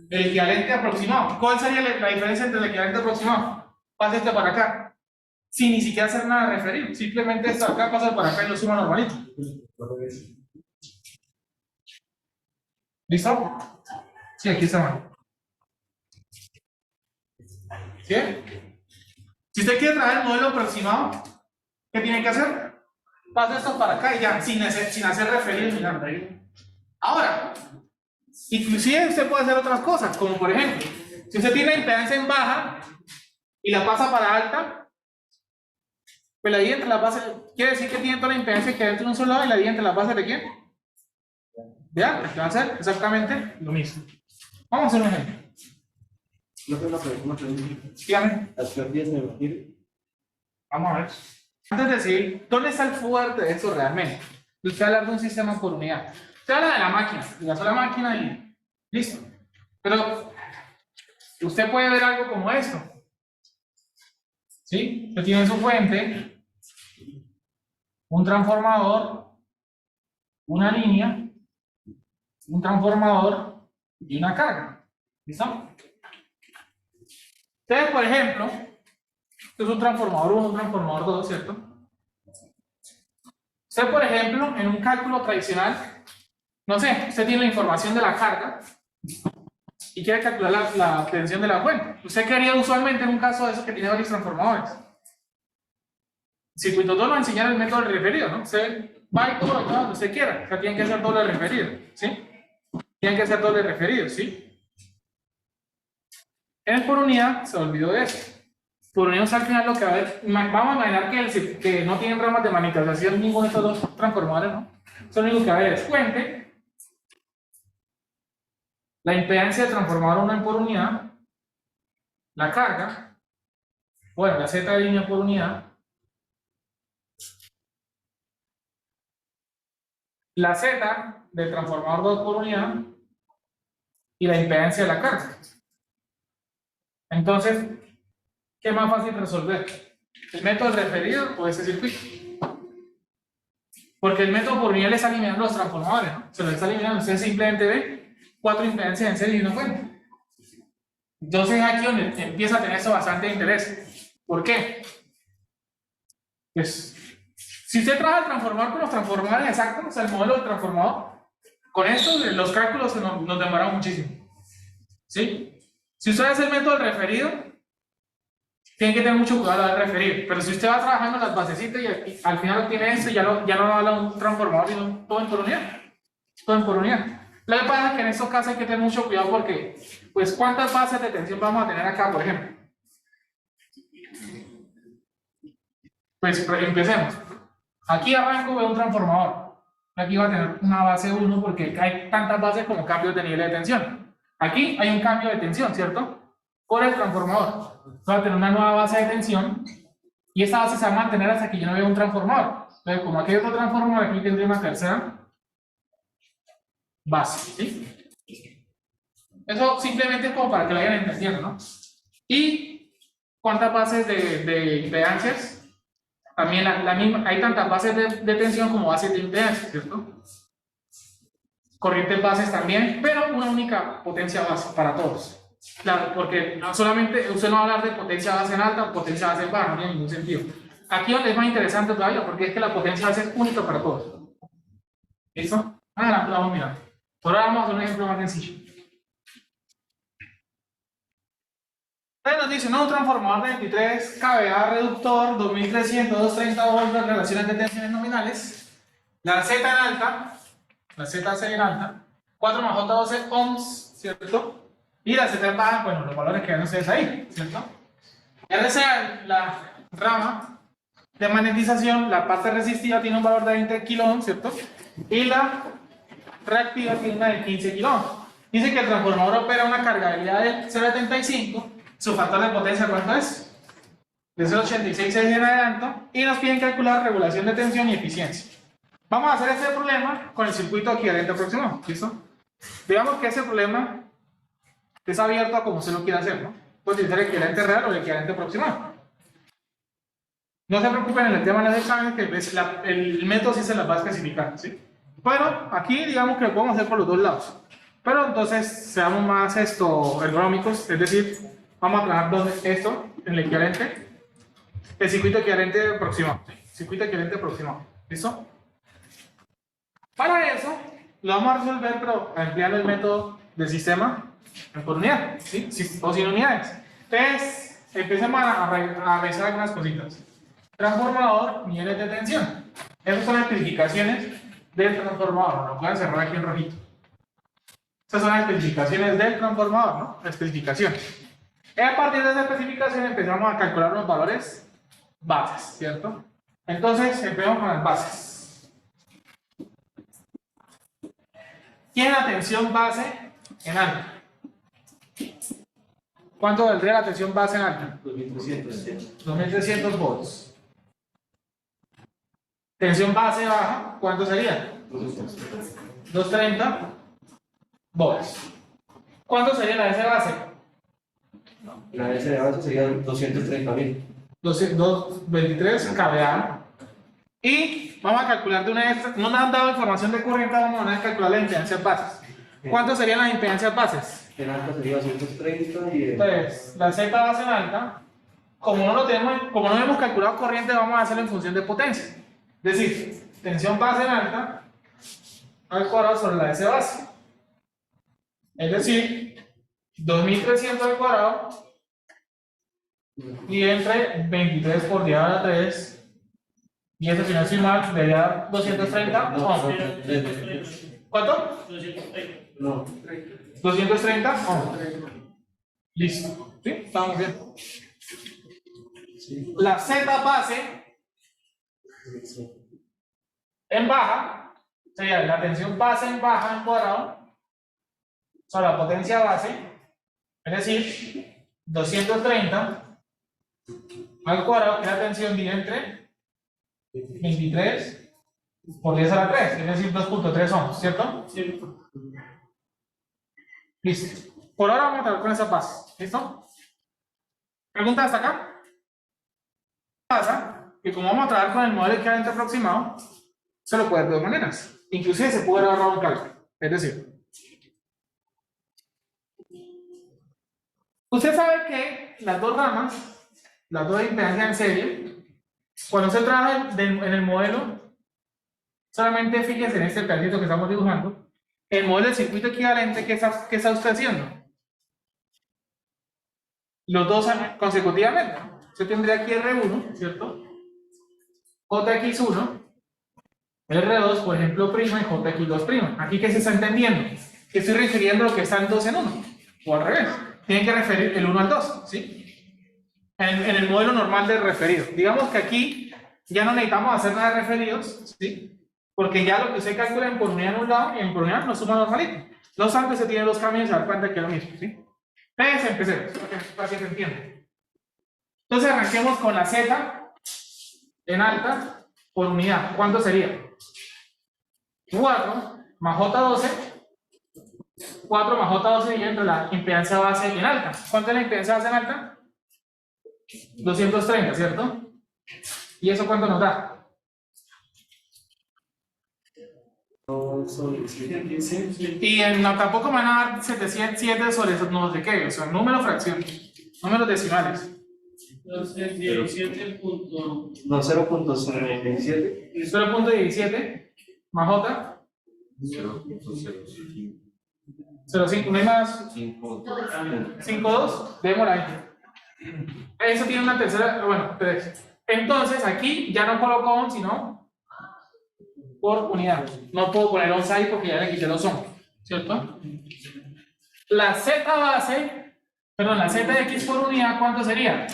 El equivalente aproximado. ¿Cuál sería la diferencia entre el equivalente aproximado? Pasa este para acá, sin ni siquiera hacer nada de referir. Simplemente esto acá pasa para acá y lo suma normalito. ¿Listo? Sí, aquí está. ¿Sí? Si usted quiere traer el modelo aproximado, ¿qué tiene que hacer? Pasa esto para acá y ya, sin hacer referir ni nada. Ahora, inclusive usted puede hacer otras cosas, como por ejemplo, si usted tiene la impedancia en baja y la pasa para alta, pues la divide entre las bases, quiere decir que tiene toda la impedancia que hay dentro de un solo lado y la divide entre las bases de ¿quién? De alta, que va a ser exactamente lo mismo. Vamos a hacer un ejemplo. No tengo una pregunta. Dígame. Las pérdidas de batir. Vamos a ver. Antes de decir, ¿dónde está el fuerte de esto realmente? Usted habla de un sistema por unidad. Usted habla de la máquina, de la sola máquina y listo. Pero usted puede ver algo como esto. ¿Sí? Usted tiene su fuente, un transformador, una línea, un transformador y una carga. ¿Listo? Ustedes, por ejemplo, esto es un transformador 1, un transformador 2, ¿cierto? Usted, por ejemplo, en un cálculo tradicional, no sé, usted tiene la información de la carga y quiere calcular la tensión de la fuente. ¿Usted qué haría usualmente en un caso de esos que tiene varios transformadores? Circuito 2 nos enseña el método del referido, ¿no? Usted va y todo donde usted quiera, o sea, tienen que hacer doble referido, ¿sí? Tienen que hacer doble referido, ¿sí? En el por unidad se olvidó de eso. Por unidad, al final lo que va a ver, vamos a imaginar que no tienen ramas de manipulación ninguno de estos dos transformadores, ¿no? Lo único que va a ver es fuente, la impedancia de transformador 1 en por unidad, la carga, bueno, la Z de línea por unidad, la Z del transformador 2 por unidad y la impedancia de la carga. Entonces, ¿qué es más fácil resolver? ¿El método referido o ese circuito? Porque el método por unidad le está eliminando los transformadores, ¿no? Se lo está eliminando. Usted simplemente ve 4 impedancias en serie y una fuente. Entonces, aquí donde empieza a tener eso bastante interés. ¿Por qué? Pues, si usted trabaja el transformador con los transformadores exactos, o sea, el modelo del transformador, con esto los cálculos nos demoran muchísimo. ¿Sí? Si usted hace el método del referido, tiene que tener mucho cuidado al referir. Pero si usted va trabajando las basecitas y al final obtiene esto, ya no habla un transformador, sino todo en por unidad. Todo en por unidad. Lo que pasa es que en estos casos hay que tener mucho cuidado porque, pues, ¿cuántas bases de tensión vamos a tener acá, por ejemplo? Pues empecemos. Aquí arranco veo un transformador. Aquí va a tener una base 1 porque hay tantas bases como cambios de nivel de tensión. Aquí hay un cambio de tensión, ¿cierto? Por el transformador. Va a tener una nueva base de tensión y esta base se va a mantener hasta que yo no vea un transformador. Entonces, como aquí hay otro transformador, aquí tendría una tercera base, ¿sí? Eso simplemente es como para que lo vayan entendiendo, ¿no? Y cuántas bases de impedancias. También la misma, hay tantas bases de tensión como bases de impedancia, ¿cierto? corrientes bases también, pero una única potencia base para todos. Claro, porque no solamente usted no va a hablar de potencia base en alta o potencia base en baja, no tiene ningún sentido. Aquí donde es más interesante todavía, porque es que la potencia base es única para todos. ¿Listo? Ahora la vamos a mirar. Por ahora vamos a hacer un ejemplo más sencillo. Entonces nos dice, no, un transformador de 23 kVA reductor, 2300, 230 voltios, relaciones de tensiones nominales. La Z en alta, la ZC en alta, 4 más J12 ohms, ¿cierto? Y la Z en baja, bueno, los valores que ven ustedes ahí, ¿cierto? RCA, la rama de magnetización, la parte resistiva tiene un valor de 20 kΩ, ¿cierto? Y la reactiva tiene una de 15 kΩ. Dice que el transformador opera una cargabilidad de 0,75. Su factor de potencia, ¿cuánto es? De 0,86 en adelanto. Y nos piden calcular regulación de tensión y eficiencia. Vamos a hacer este problema con el circuito equivalente aproximado. ¿Listo? Digamos que ese problema es abierto a como se lo quiera hacer, ¿no? Puede utilizar el equivalente real o el equivalente aproximado. No se preocupen en el tema de los exámenes, que el método sí se las va a especificar, ¿sí? Bueno, aquí digamos que lo podemos hacer por los dos lados. Pero entonces seamos más ergonómicos, es decir, vamos a trabajar esto en el equivalente, el circuito equivalente aproximado. Circuito equivalente aproximado. ¿Listo? Para eso, lo vamos a resolver, pero empleando el método del sistema por unidad, ¿sí? O sin unidades. Entonces, empecemos a revisar algunas cositas. Transformador, niveles de tensión. Esas son las especificaciones del transformador. Lo pueden cerrar aquí en rojito. Esas son las especificaciones del transformador, ¿no? La especificación. Y a partir de esa especificación empezamos a calcular los valores bases, ¿cierto? Entonces, empezamos con las bases. ¿Tiene la tensión base en alta? ¿Cuánto valdría la tensión base en alta? 2300. 2300 volts. Tensión base baja, ¿cuánto sería? 230 volts. ¿Cuánto sería la S base? La S de base serían 230.000. 223 kVA. Y vamos a calcular de una vez, no nos han dado información de corriente, vamos a calcular las impedancias bases. ¿Cuántas serían las impedancias bases? En alta sería 230 y Entonces, la Z base en alta, como no hemos calculado corriente, vamos a hacerlo en función de potencia. Es decir, tensión base en alta al cuadrado sobre la S base. Es decir, 2300 al cuadrado y entre 23 por 10 a la 3. Y eso, si no estoy mal, debería dar 230 ohms. ¿Cuánto? no, 230 ohms. Listo. ¿Sí? Estamos bien. La Z base en baja sería la tensión base en baja en cuadrado sobre la potencia base, es decir, 230 al cuadrado, que la tensión divide entre 23 por 10 a la 3, es decir, 2.3 ohms, ¿cierto? Sí. Listo. Por ahora vamos a trabajar con esa base. ¿Listo? ¿Preguntas hasta acá? Pasa que como vamos a trabajar con el modelo equivalente aproximado, se lo puede ver de dos maneras. Inclusive se puede ahorrar un cálculo. Es decir, usted sabe que las dos ramas, las dos impedancias en serie, cuando se trabaja en el modelo, solamente fíjense en este pedacito que estamos dibujando, el modelo del circuito equivalente, ¿qué está usted haciendo? Los dos consecutivamente. Usted tendría aquí R1, ¿cierto? JX1, R2, por ejemplo, prima y JX2 prima. Aquí, ¿qué se está entendiendo? Que estoy refiriendo a lo que está en 2 en 1, o al revés. Tienen que referir el 1 al 2, ¿sí? En el modelo normal de referido. Digamos que aquí ya no necesitamos hacer nada de referidos, ¿sí? Porque ya lo que usted calcula en por unidad en un lado y en por unidad nos suma normalito. No obstante, se tiene dos caminos y se da cuenta que es lo mismo, ¿sí? Entonces, empecemos, para que se entienda. Entonces, arranquemos con la Z en alta por unidad. ¿Cuánto sería? 4 más J12. 4 más J12 y entre la impedancia base en alta. ¿Cuánto es la impedancia base en alta? 230, ¿cierto? ¿Y eso cuánto nos da? Y tampoco me van a dar 707 sobre eso, no sé qué, o sea, número fracción, números decimales. Entonces, 17 punto. No, 0.017. 0.17 más J, 0.05. 0.5, no hay más. 5.2, démosla ahí. Eso tiene una tercera, bueno, 3. Entonces aquí ya no coloco on, sino por unidad. No puedo poner ons ahí porque ya le quité los on, ¿cierto? La z base, perdón, la z de x por unidad, ¿cuánto sería?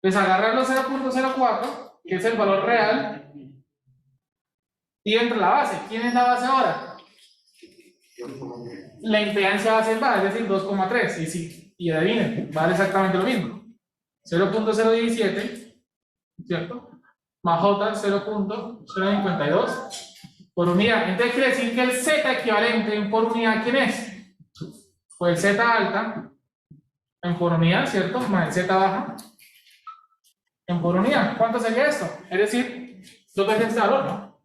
Pues agarrar los 0.04, que es el valor real, y entre la base. ¿Quién es la base ahora? La impedancia base es baja, es decir, 2,3. Y adivinen, vale exactamente lo mismo. 0.017, ¿cierto? Más J 0.052 por unidad. Entonces quiere decir que el Z equivalente en por unidad, ¿quién es? Pues el Z alta en por unidad, ¿cierto? Más el Z baja en por unidad. ¿Cuánto sería esto? Es decir, 2 veces este valor, ¿no?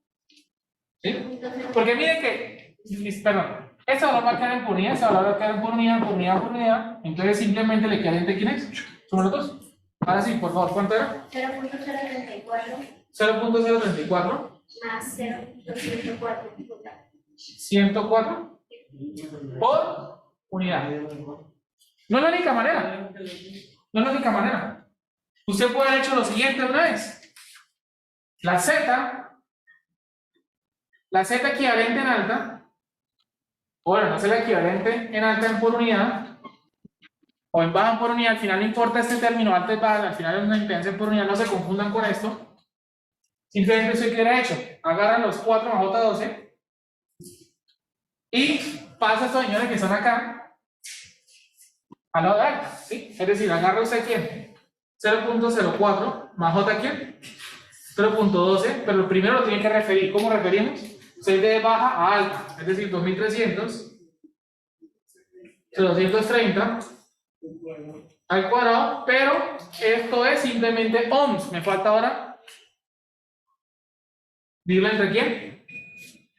¿Sí? Porque miren que, perdón, este valor va a quedar en por unidad, este valor va a quedar en por unidad, por unidad, por unidad. Entonces simplemente el equivalente, ¿quién es? Son los dos. Ahora sí, por favor, ¿cuánto era? 0.034 0.034 más 0.104. 104 por unidad. No es la única manera. No es la única manera. Usted puede haber hecho lo siguiente una vez. La Z equivalente en alta, o bueno, no sé la equivalente en alta en por unidad, o en baja en por unidad, al final no importa este término, alta y baja, al final es una impedancia en por unidad, no se confundan con esto. Simplemente eso que hubiera hecho, agarran los 4 más J12 y pasa a estos señores que están acá al lado de alta, ¿sí? Es decir, agarra usted quién, 0.04 más J quién, 0.12, pero el primero lo tiene que referir. ¿Cómo referimos? Se de baja a alta, es decir, 2300, 230 al cuadrado, pero esto es simplemente ohms. Me falta ahora dividirlo entre quién,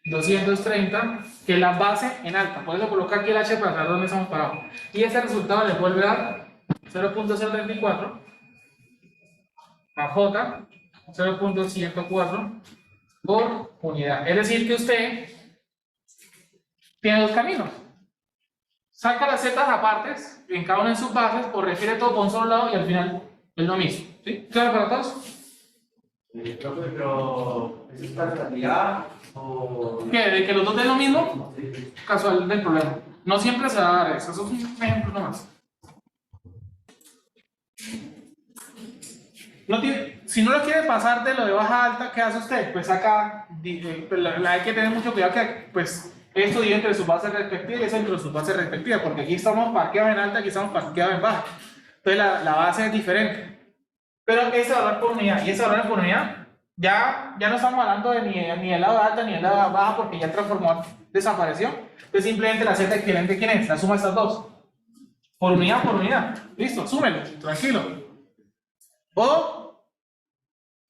230, que es la base en alta. Por eso coloca aquí el H para saber dónde estamos parados. Y este resultado le vuelve a dar 0.034 más J 0.104 por unidad. Es decir, que usted tiene dos caminos. Saca las zetas apartes, en cada una de sus bases, o refiere todo por un solo lado y al final es lo mismo. ¿Sí? ¿Claro para todos? Pero, ¿es esta realidad o...? ¿Qué? ¿De que los dos den lo mismo? Casual del problema. No siempre se va a dar eso. Eso es un ejemplo nomás. Si no lo quiere pasar de lo de baja a alta, ¿qué hace usted? Pues acá hay que tener mucho cuidado que pues esto divide entre sus bases respectivas y eso entre sus bases respectivas, porque aquí estamos parqueados en alta, aquí estamos parqueados en baja. Entonces la base es diferente. Pero ese valor por unidad y ese valor por unidad, ya no estamos hablando de ni el lado alta ni el lado baja, porque ya el transformador desapareció. Entonces simplemente la z equivalente, ¿quién es? La suma de estas dos. Por unidad. Listo, súmelo, tranquilo. O,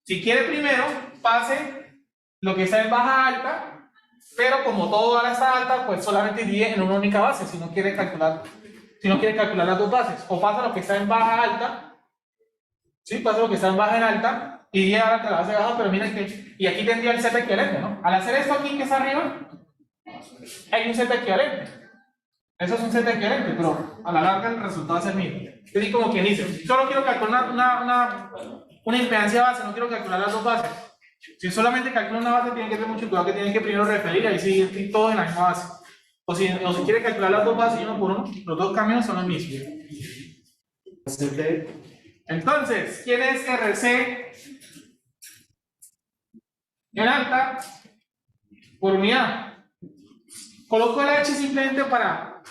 si quiere primero, pase lo que está en baja alta, pero como todo ahora está alta, pues solamente divide en una única base, si no quiere calcular las dos bases. O pasa lo que está en baja alta, ¿sí? Pasa lo que está en baja en alta, y divide ahora entre la base baja, pero mira que, y aquí tendría el z equivalente, ¿no? Al hacer esto aquí que está arriba, hay un z equivalente. Eso es un z equivalente, pero a la larga el resultado es el mismo. Es decir, como quien dice, solo quiero calcular una impedancia base, no quiero calcular las dos bases. Si solamente calculo una base, tiene que tener mucho cuidado que tienen que primero referir, ahí sí, todos en la misma base. O si quiere calcular las dos bases uno por uno, los dos caminos son los mismos. Entonces, ¿quién es RC en alta por unidad? Coloco el H simplemente para...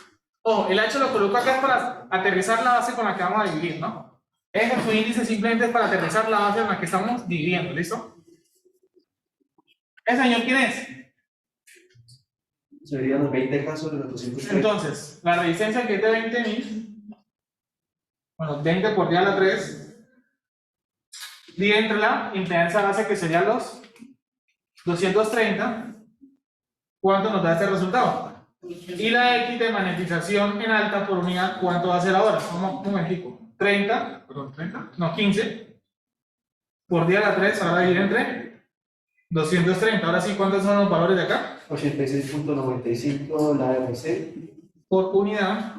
Ojo, el H lo coloco acá para aterrizar la base con la que vamos a dividir, ¿no? F su índice simplemente es para aterrizar la base en la que estamos dividiendo, ¿listo? ¿Ese señor quién es? Serían los 20 casos de los 230. Entonces, la resistencia que es de 20.000, bueno, 20 por día a la 3, divide entre la impedancia base que serían los 230, ¿Cuánto nos da este resultado? Y la X de magnetización en alta por unidad, ¿cuánto va a ser ahora? Vamos, un momentico. 30, perdón, 30, no, 15 por 10 a la 3, ahora dividir entre 230. Ahora sí, ¿cuántos son los valores de acá? 86.95 la RC. Por unidad.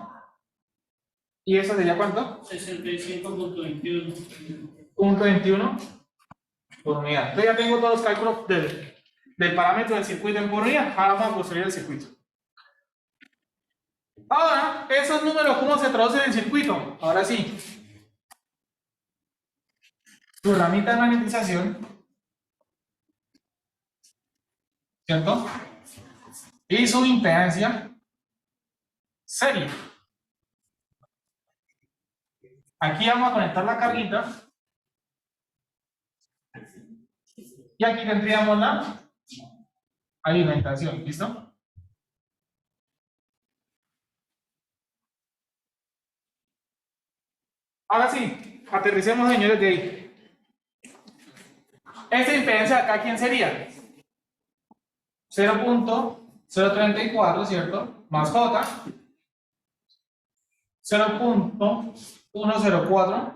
¿Y eso sería cuánto? 65.21. Punto 21 por unidad. Entonces ya tengo todos los cálculos del parámetro del circuito en por unidad. Ahora vamos a construir el circuito. Ahora, esos números, ¿cómo se traducen en circuito? Ahora sí. Tu ramita de magnetización, ¿cierto? Y su impedancia serie. Aquí vamos a conectar la carguita. Y aquí tendríamos la alimentación, ¿listo? Ahora sí, aterricemos, señores, de ahí. Esta impedancia de acá, ¿quién sería? 0.034, ¿cierto? Más J. 0.104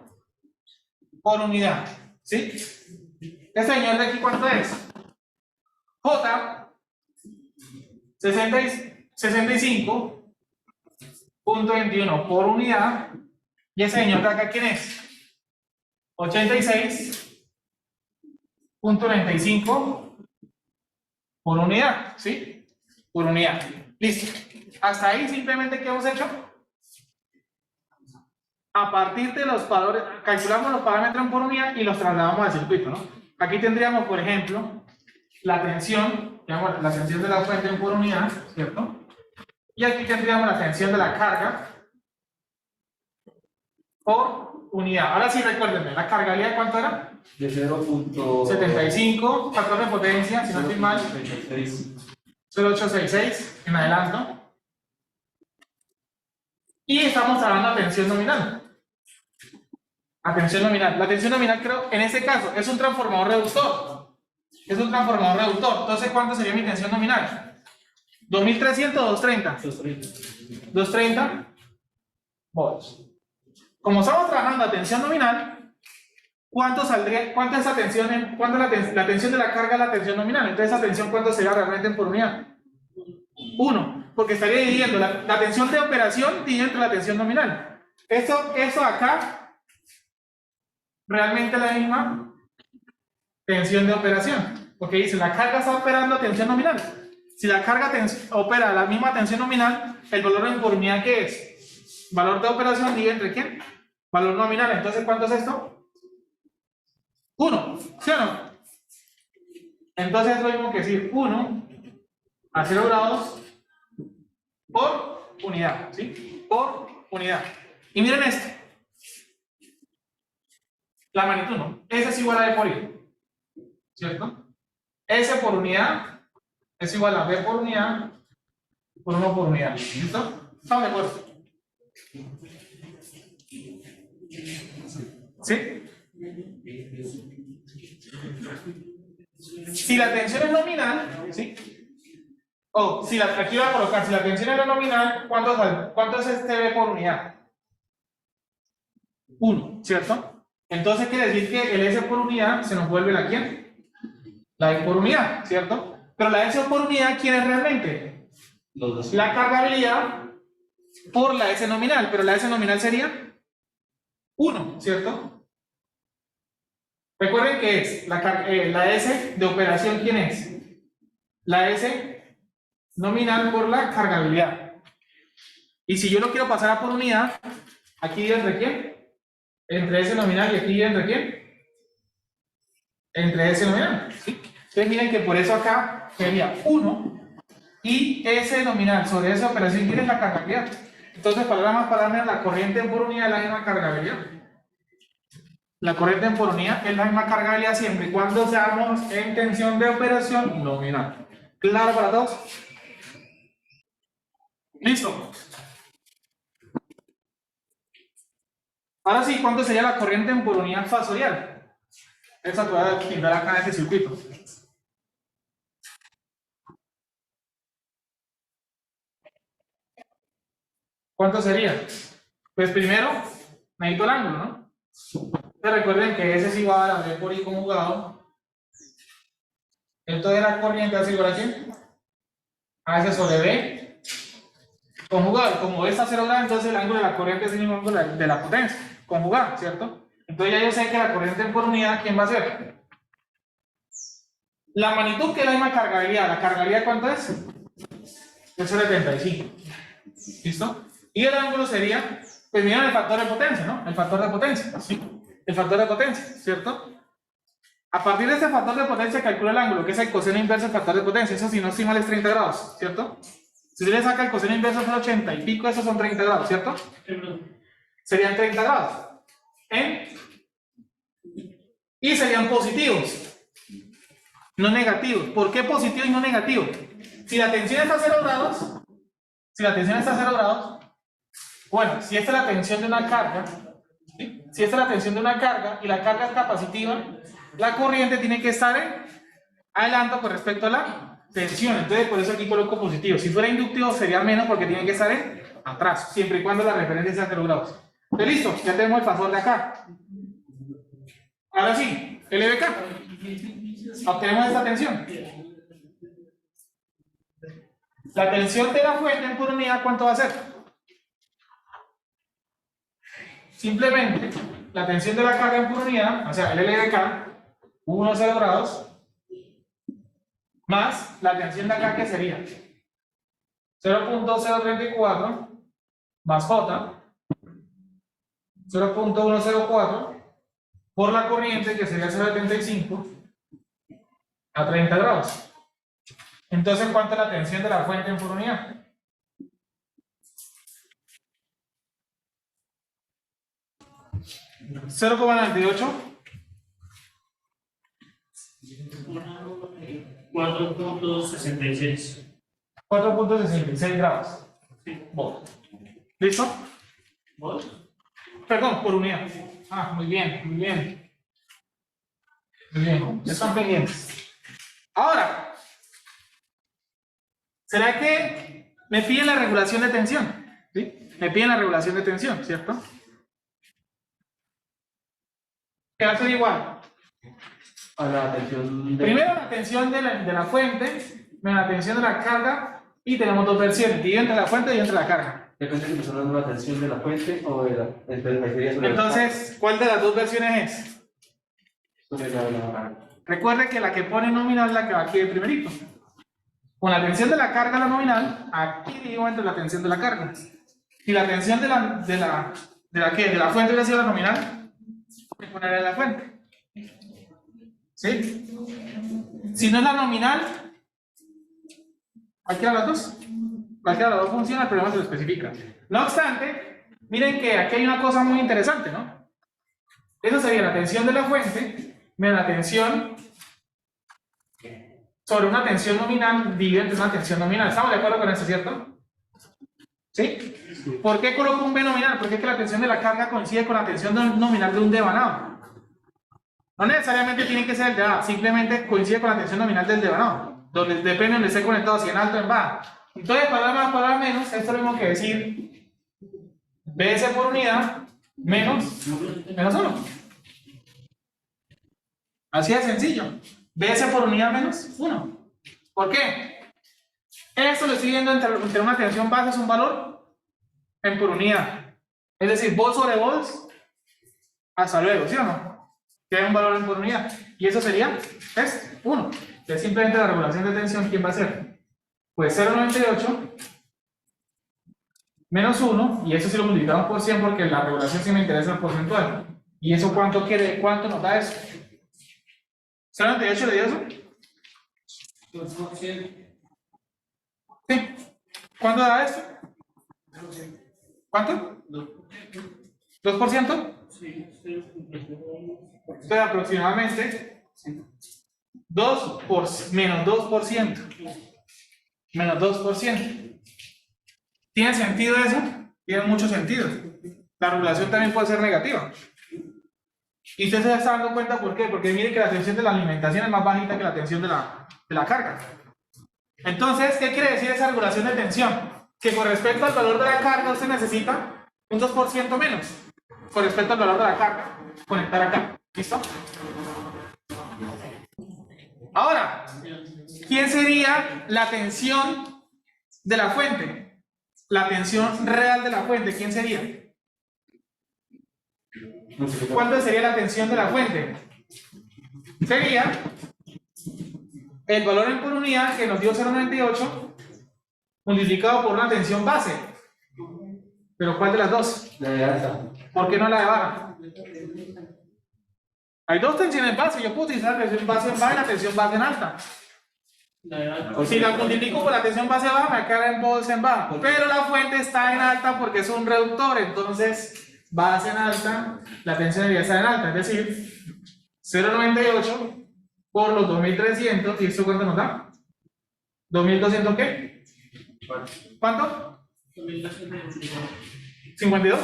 por unidad, ¿sí? Este señor de aquí, ¿cuánto es? J, 65.21 por unidad. ¿Y ese señor de acá quién es? 86.95 por unidad, ¿sí? Por unidad. Listo. Hasta ahí simplemente, ¿qué hemos hecho? A partir de los valores, calculamos los parámetros por unidad y los trasladamos al circuito, ¿no? Aquí tendríamos, por ejemplo, la tensión, la tensión de la fuente por unidad, ¿cierto? Y aquí tendríamos la tensión de la carga por unidad. Ahora sí, recuérdenme, ¿la cargabilidad cuánto era? De 0.75 75, factor de potencia, si no estoy mal, 0.866 en adelanto. Y estamos hablando de tensión nominal. Atención nominal. La tensión nominal, creo, en este caso, es un transformador reductor. Es un transformador reductor. Entonces, ¿cuánto sería mi tensión nominal? 2300 o 230. 230 volts. Como estamos trabajando a tensión nominal, ¿cuánto saldría? ¿Cuánto es esa tensión? ¿Cuánto es la tensión de la carga a la tensión nominal? Entonces, esa tensión, ¿cuánto sería realmente por unidad? 1, porque estaría dividiendo la tensión de operación dividido entre la tensión nominal. Eso acá realmente es la misma tensión de operación, porque dice la carga está operando a tensión nominal. Si la carga opera a la misma tensión nominal, el valor en por unidad, ¿qué es? Valor de operación dividido entre ¿quién? Valor nominal. Entonces, ¿cuánto es esto? 1, ¿sí o no? Entonces es lo mismo que decir 1 a 0 grados por unidad, ¿sí? Por unidad. Y miren esto. La magnitud no. S es igual a B por I. ¿Cierto? S por unidad es igual a B por unidad por 1 por unidad. ¿Listo? ¿Estamos de acuerdo? ¿Sí? Si la tensión es nominal, ¿sí? Si aquí voy a colocar, si la tensión es nominal, ¿cuánto es este B por unidad? 1, ¿cierto? Entonces quiere decir que el S por unidad se nos vuelve la ¿quién? La E por unidad, ¿cierto? Pero la S por unidad, ¿quién es realmente? La cargabilidad por la S nominal, pero la S nominal sería 1, ¿cierto? Recuerden que es la S de operación, ¿quién es? La S nominal por la cargabilidad. Y si yo lo quiero pasar a por unidad, aquí entre quién? Entre S nominal y aquí entre quién? Entre S nominal, ¿sí? Entonces miren que por eso acá sería 1 y S nominal sobre esa operación, ¿quién es la cargabilidad? Entonces, palabras más palabras, la corriente en por unidad es la misma cargabilidad. La corriente en por unidad es la misma cargabilidad siempre y cuando seamos en tensión de operación nominal. ¿Claro para todos? ¿Listo? Ahora sí, ¿cuánto sería la corriente en por unidad fasorial? Esa te voy a pintar acá en este circuito. ¿Cuánto sería? Pues primero, necesito el ángulo, ¿no? Entonces recuerden que S es igual a B por I conjugado. Entonces la corriente va a ser igual a ¿qué? A S sobre B conjugado. Y como B está a 0 grados, entonces el ángulo de la corriente es el mismo ángulo de la potencia conjugada, ¿cierto? Entonces ya yo sé que la corriente por unidad, ¿quién va a ser? La magnitud, que es la misma cargabilidad. ¿La cargabilidad cuánto es? Es 0,75. ¿Listo? Y el ángulo sería, pues miren el factor de potencia, ¿no? El factor de potencia, ¿sí? El factor de potencia, ¿cierto? A partir de ese factor de potencia calcula el ángulo, que es el coseno inverso del factor de potencia. Eso si no estoy mal es 30 grados, ¿cierto? Si usted le saca el coseno inverso es 80 y pico, esos son 30 grados, ¿cierto? Serían 30 grados. Y serían positivos, no negativos. ¿Por qué positivo y no negativo? Si la tensión está a 0 grados, bueno, si esta es la tensión de una carga, ¿sí? Si esta es la tensión de una carga y la carga es capacitiva, la corriente tiene que estar en adelanto con respecto a la tensión. Entonces, por eso aquí coloco positivo. Si fuera inductivo sería menos porque tiene que estar en atrás, siempre y cuando la referencia sea 0 grados. Entonces, listo, ya tenemos el factor de acá. Ahora sí, LBK. Obtenemos esta tensión. La tensión de la fuente en por unidad, ¿cuánto va a ser? Simplemente, la tensión de la carga en por unidad, o sea, el LBK, 1 a 0 grados, más la tensión de acá, que sería 0.034 más J, 0.104 por la corriente, que sería 0.75 a 30 grados. Entonces, ¿cuánto es la tensión de la fuente en por unidad? ¿0.98? 4.66. 4.66 grados. Volt. ¿Listo? ¿Vos? Perdón, por unidad. Ah, muy bien, muy bien. Muy bien, están pendientes. Ahora, ¿será que me piden la regulación de tensión? ¿Sí? Me piden la regulación de tensión, ¿cierto? ¿Qué va a ser igual? A la tensión de... Primero la tensión de la fuente, menos la tensión de la carga, y tenemos dos versiones, dividido entre la fuente y entre la carga. Depende si estamos hablando de la tensión de la fuente o de la... Entonces, Entonces, ¿cuál de las dos versiones es? sobre la... Recuerde que la que pone nominal es la que va aquí de primerito. Con la tensión de la carga, la nominal, aquí digo entre la tensión de la carga. Y la tensión de la fuente hubiera sido la nominal, voy a poner en la fuente. ¿Sí? Si no es la nominal, cualquiera de las dos. Cualquiera de las dos funciona, el problema se lo especifica. No obstante, miren que aquí hay una cosa muy interesante, ¿no? Eso sería la tensión de la fuente menos la tensión sobre una tensión nominal dividido entre una tensión nominal. ¿Estamos de acuerdo con eso, cierto? ¿Sí? ¿Por qué coloco un B nominal? Porque es que la tensión de la carga coincide con la tensión nominal de un devanado. No necesariamente tiene que ser el de A, simplemente coincide con la tensión nominal del devanado, donde depende de donde esté conectado, si en alto o en baja. Entonces, para más, para menos, esto es lo mismo que decir BS por unidad menos 1. Así de sencillo. BS por unidad menos 1. ¿Por qué? Esto lo estoy viendo entre una tensión base, es un valor en por unidad. Es decir, volt sobre volts, hasta luego, ¿sí o no? Que hay un valor en por unidad. Y eso sería 1. Que es simplemente la regulación de tensión. ¿Quién va a ser? Pues 0.98 menos 1. Y eso sí lo multiplicamos por 100 porque la regulación sí me interesa el porcentual. ¿Y eso cuánto quiere? ¿Cuánto nos da eso? ¿0.98 le dio eso? 2%. Sí. ¿Cuánto da esto? ¿Cuánto? 2%. Sí, Entonces aproximadamente 2 menos 2%. Menos 2%. ¿Tiene sentido eso? Tiene mucho sentido. La regulación también puede ser negativa. Y usted se está dando cuenta por qué. Porque mire que la tensión de la alimentación es más bajita que la tensión de la carga. Entonces, ¿qué quiere decir esa regulación de tensión? que con respecto al valor de la carga usted necesita un 2% menos con respecto al valor de la carga. Conectar acá. ¿Listo? Ahora, ¿quién sería la tensión de la fuente? La tensión real de la fuente, ¿quién sería? ¿Cuánto sería la tensión de la fuente? Sería el valor en por unidad que nos dio 0,98 multiplicado por una tensión base. ¿Pero cuál de las dos? La de alta. ¿Por qué no la de baja? Hay dos tensiones base. Yo puedo utilizar la tensión base en baja y la tensión base en alta. Si la multiplico por la tensión base baja, me queda en bolsa en baja. Pero la fuente está en alta porque es un reductor. Entonces, base en alta, la tensión debería estar en alta. Es decir, 0,98 por los 2300. ¿Y esto cuánto nos da? ¿2200 qué? ¿Cuánto? 52.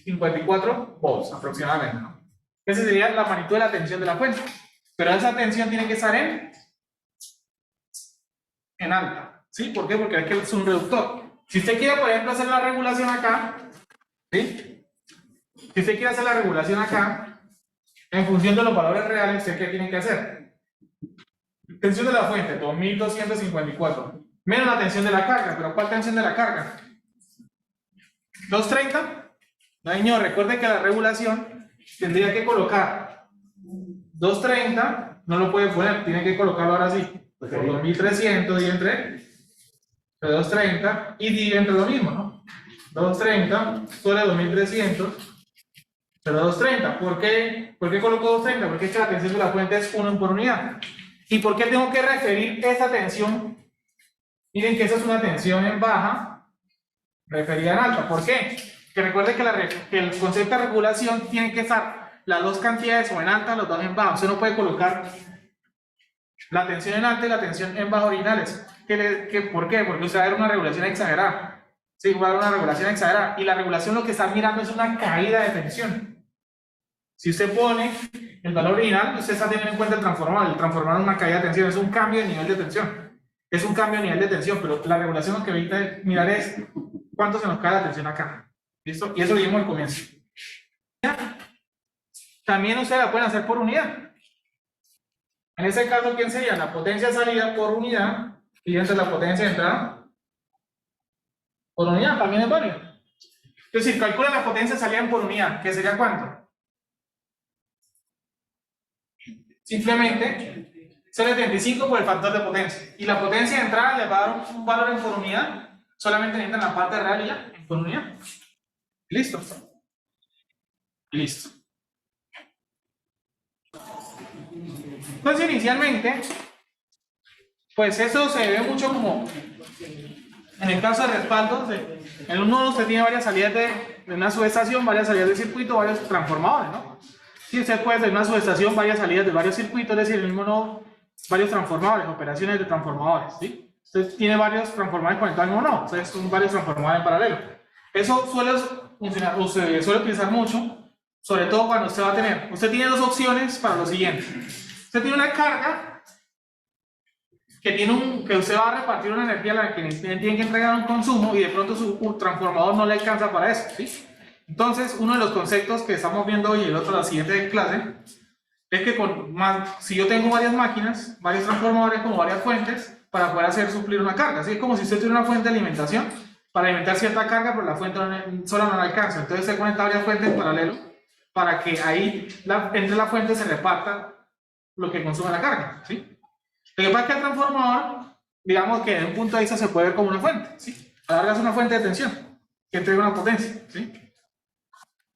54 volts aproximadamente, ¿no? Esa sería la magnitud de la tensión de la fuente. Pero esa tensión tiene que estar en alta. ¿Sí? ¿Por qué? Porque es que es un reductor. Si usted quiere, por ejemplo, hacer la regulación acá, ¿sí? Si usted quiere hacer la regulación acá, en función de los valores reales, ¿usted qué tiene que hacer? Tensión de la fuente, 2254. Menos la tensión de la carga. ¿Pero cuál tensión de la carga? 230. No, señor, recuerde que la regulación tendría que colocar 230, no lo puede poner, tiene que colocarlo ahora sí. Por 2300 y entre 230 y divide entre lo mismo, ¿no? 230 sobre 2300 pero 230. ¿Por qué coloco 230? Porque es que la tensión de la fuente es 1 por unidad. ¿Y por qué tengo que referir esta tensión? Miren que esa es una tensión en baja referida en alta. ¿Por qué? Que recuerde que el concepto de regulación tiene que estar las dos cantidades o en alta, los dos en baja. Usted no puede colocar la tensión en alta y la tensión en baja originales. ¿Por qué? Porque usted va a ver una regulación exagerada. Sí, va a haber una regulación exagerada. Y la regulación lo que está mirando es una caída de tensión. Si usted pone el valor original, usted está teniendo en cuenta el transformador. El transformador es una caída de tensión, es un cambio de nivel de tensión. Es un cambio de nivel de tensión, pero la regulación lo que evita mirar es cuánto se nos cae la tensión acá. ¿Listo? Y eso lo vimos al comienzo. También ustedes la pueden hacer por unidad. En ese caso, ¿quién sería? La potencia de salida por unidad y entre la potencia de entrada por unidad, también es válido. Es decir, calcula la potencia de salida por unidad, que sería ¿cuánto? Simplemente 0,75 por el factor de potencia. Y la potencia de entrada le va a dar un valor en por unidad. Solamente necesitan la parte real y ya, en por unidad. Listo. Listo. Entonces, inicialmente, pues eso se ve mucho como en el caso de respaldos. En uno usted tiene varias salidas de una subestación, varias salidas de circuito, varios transformadores, ¿no? Sí, usted puede tener una subestación, varias salidas de varios circuitos, es decir, el mismo nodo, varios transformadores, operaciones de transformadores, ¿sí? Usted tiene varios transformadores conectados al mismo nodo, entonces son varios transformadores en paralelo. Eso suele funcionar, o se suele utilizar mucho, sobre todo cuando usted va a tener, usted tiene dos opciones para lo siguiente. Usted tiene una carga que usted va a repartir una energía a la que tiene que entregar un consumo y de pronto su transformador no le alcanza para eso, ¿sí? Entonces, uno de los conceptos que estamos viendo hoy y el otro la siguiente clase es que si yo tengo varias máquinas, varios transformadores como varias fuentes para poder hacer suplir una carga, así es como si usted tuviera una fuente de alimentación para alimentar cierta carga, pero la fuente sola no la alcanza. Entonces, se conecta varias fuentes en paralelo para que ahí entre la fuente se reparta lo que consume la carga, ¿sí? Lo que pasa es que el transformador, digamos que de un punto de vista se puede ver como una fuente, ¿sí? A la larga es una fuente de tensión que entrega una potencia, ¿sí?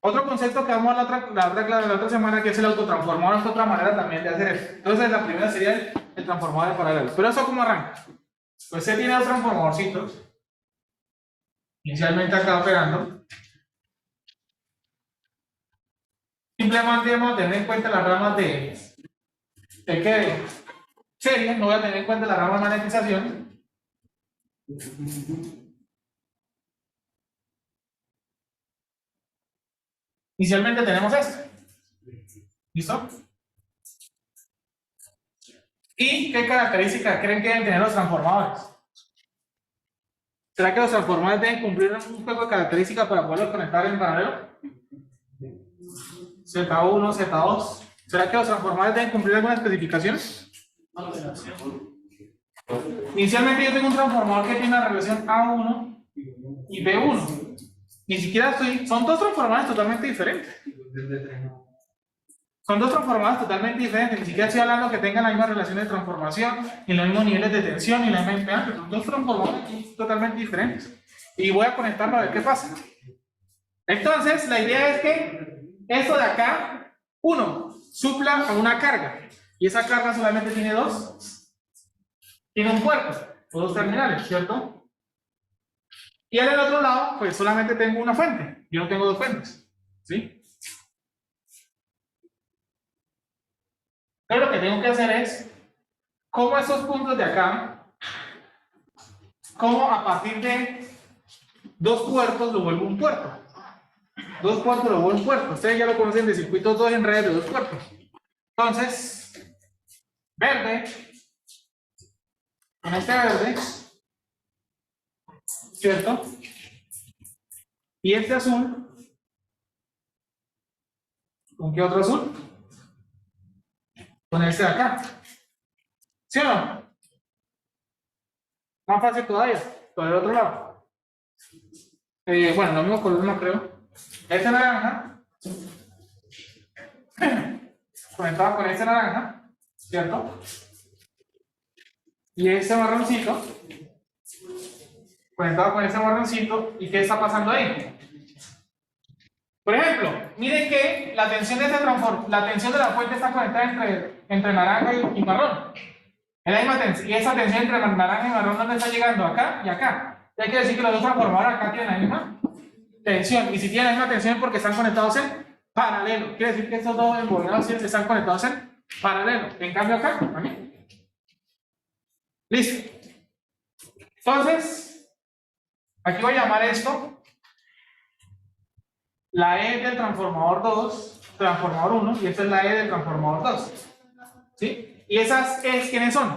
Otro concepto que vamos a la otra semana, que es el autotransformador, es otra manera también de hacer eso. Entonces, la primera sería el transformador de paralelo. Pero eso, ¿cómo arranca? Pues se tiene dos transformadorcitos, inicialmente acá operando. Simplemente vamos a tener en cuenta las ramas de serie, no voy a tener en cuenta la rama de magnetización. Inicialmente tenemos esto. ¿Listo? ¿Y qué características creen que deben tener los transformadores? ¿Será que los transformadores deben cumplir un juego de características para poderlos conectar en paralelo? Z1, Z2. ¿Será que los transformadores deben cumplir alguna especificación? Inicialmente yo tengo un transformador que tiene una relación A1 y B1. Ni siquiera son dos transformadores totalmente diferentes. Son dos transformadores totalmente diferentes. Ni siquiera estoy hablando que tengan la misma relación de transformación, ni los mismos niveles de tensión, ni la misma impedancia. Son dos transformadores totalmente diferentes. Y voy a conectarlo a ver qué pasa. Entonces, la idea es que esto de acá, uno, supla a una carga. Y esa carga solamente tiene tiene un puerto, o dos terminales, ¿cierto? Y en el otro lado, pues solamente tengo una fuente. Yo no tengo dos fuentes, ¿sí? Pero lo que tengo que hacer es, cómo esos puntos de acá, cómo a partir de dos puertos lo vuelvo un puerto. Dos puertos lo vuelvo un puerto. Ustedes ya lo conocen de circuitos 2 en redes de dos puertos. Entonces, verde, con este verde, ¿cierto? Y este azul, ¿con qué otro azul? Con este de acá. ¿Sí o no? Más fácil todavía, por el otro lado. Bueno, lo mismo color no creo. Este naranja, conectado con este naranja, ¿cierto? Y este marroncito, conectado con este marroncito, ¿y qué está pasando ahí? Por ejemplo, miren que la tensión de la tensión de la fuente está conectada entre naranja y marrón. Es la misma tensión, y esa tensión entre naranja y marrón, ¿dónde está llegando? Acá y acá. Ya quiere decir que los dos transformadores acá tienen la misma tensión. Y si tienen la misma tensión es porque están conectados en paralelo. Quiere decir que estos dos embonados están conectados en paralelo. En cambio acá, también. Listo. Entonces, aquí voy a llamar esto la E del transformador 2, transformador 1, y esta es la E del transformador 2. ¿Sí? ¿Y esas E's quiénes son?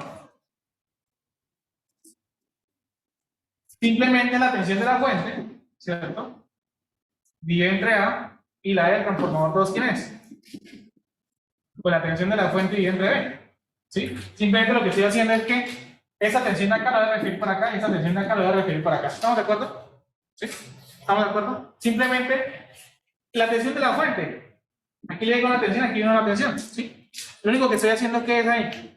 Simplemente la tensión de la fuente, ¿cierto? Dividida entre A, y la E del transformador 2, ¿quién es? Pues la tensión de la fuente dividida entre B. ¿Sí? Simplemente lo que estoy haciendo es que esa tensión de acá la voy a referir para acá y esa tensión de acá la voy a referir para acá. ¿Estamos de acuerdo? ¿Sí? ¿Estamos de acuerdo? Simplemente la tensión de la fuente. Aquí le digo una tensión, aquí viene una tensión. ¿Sí? Lo único que estoy haciendo es que es ahí.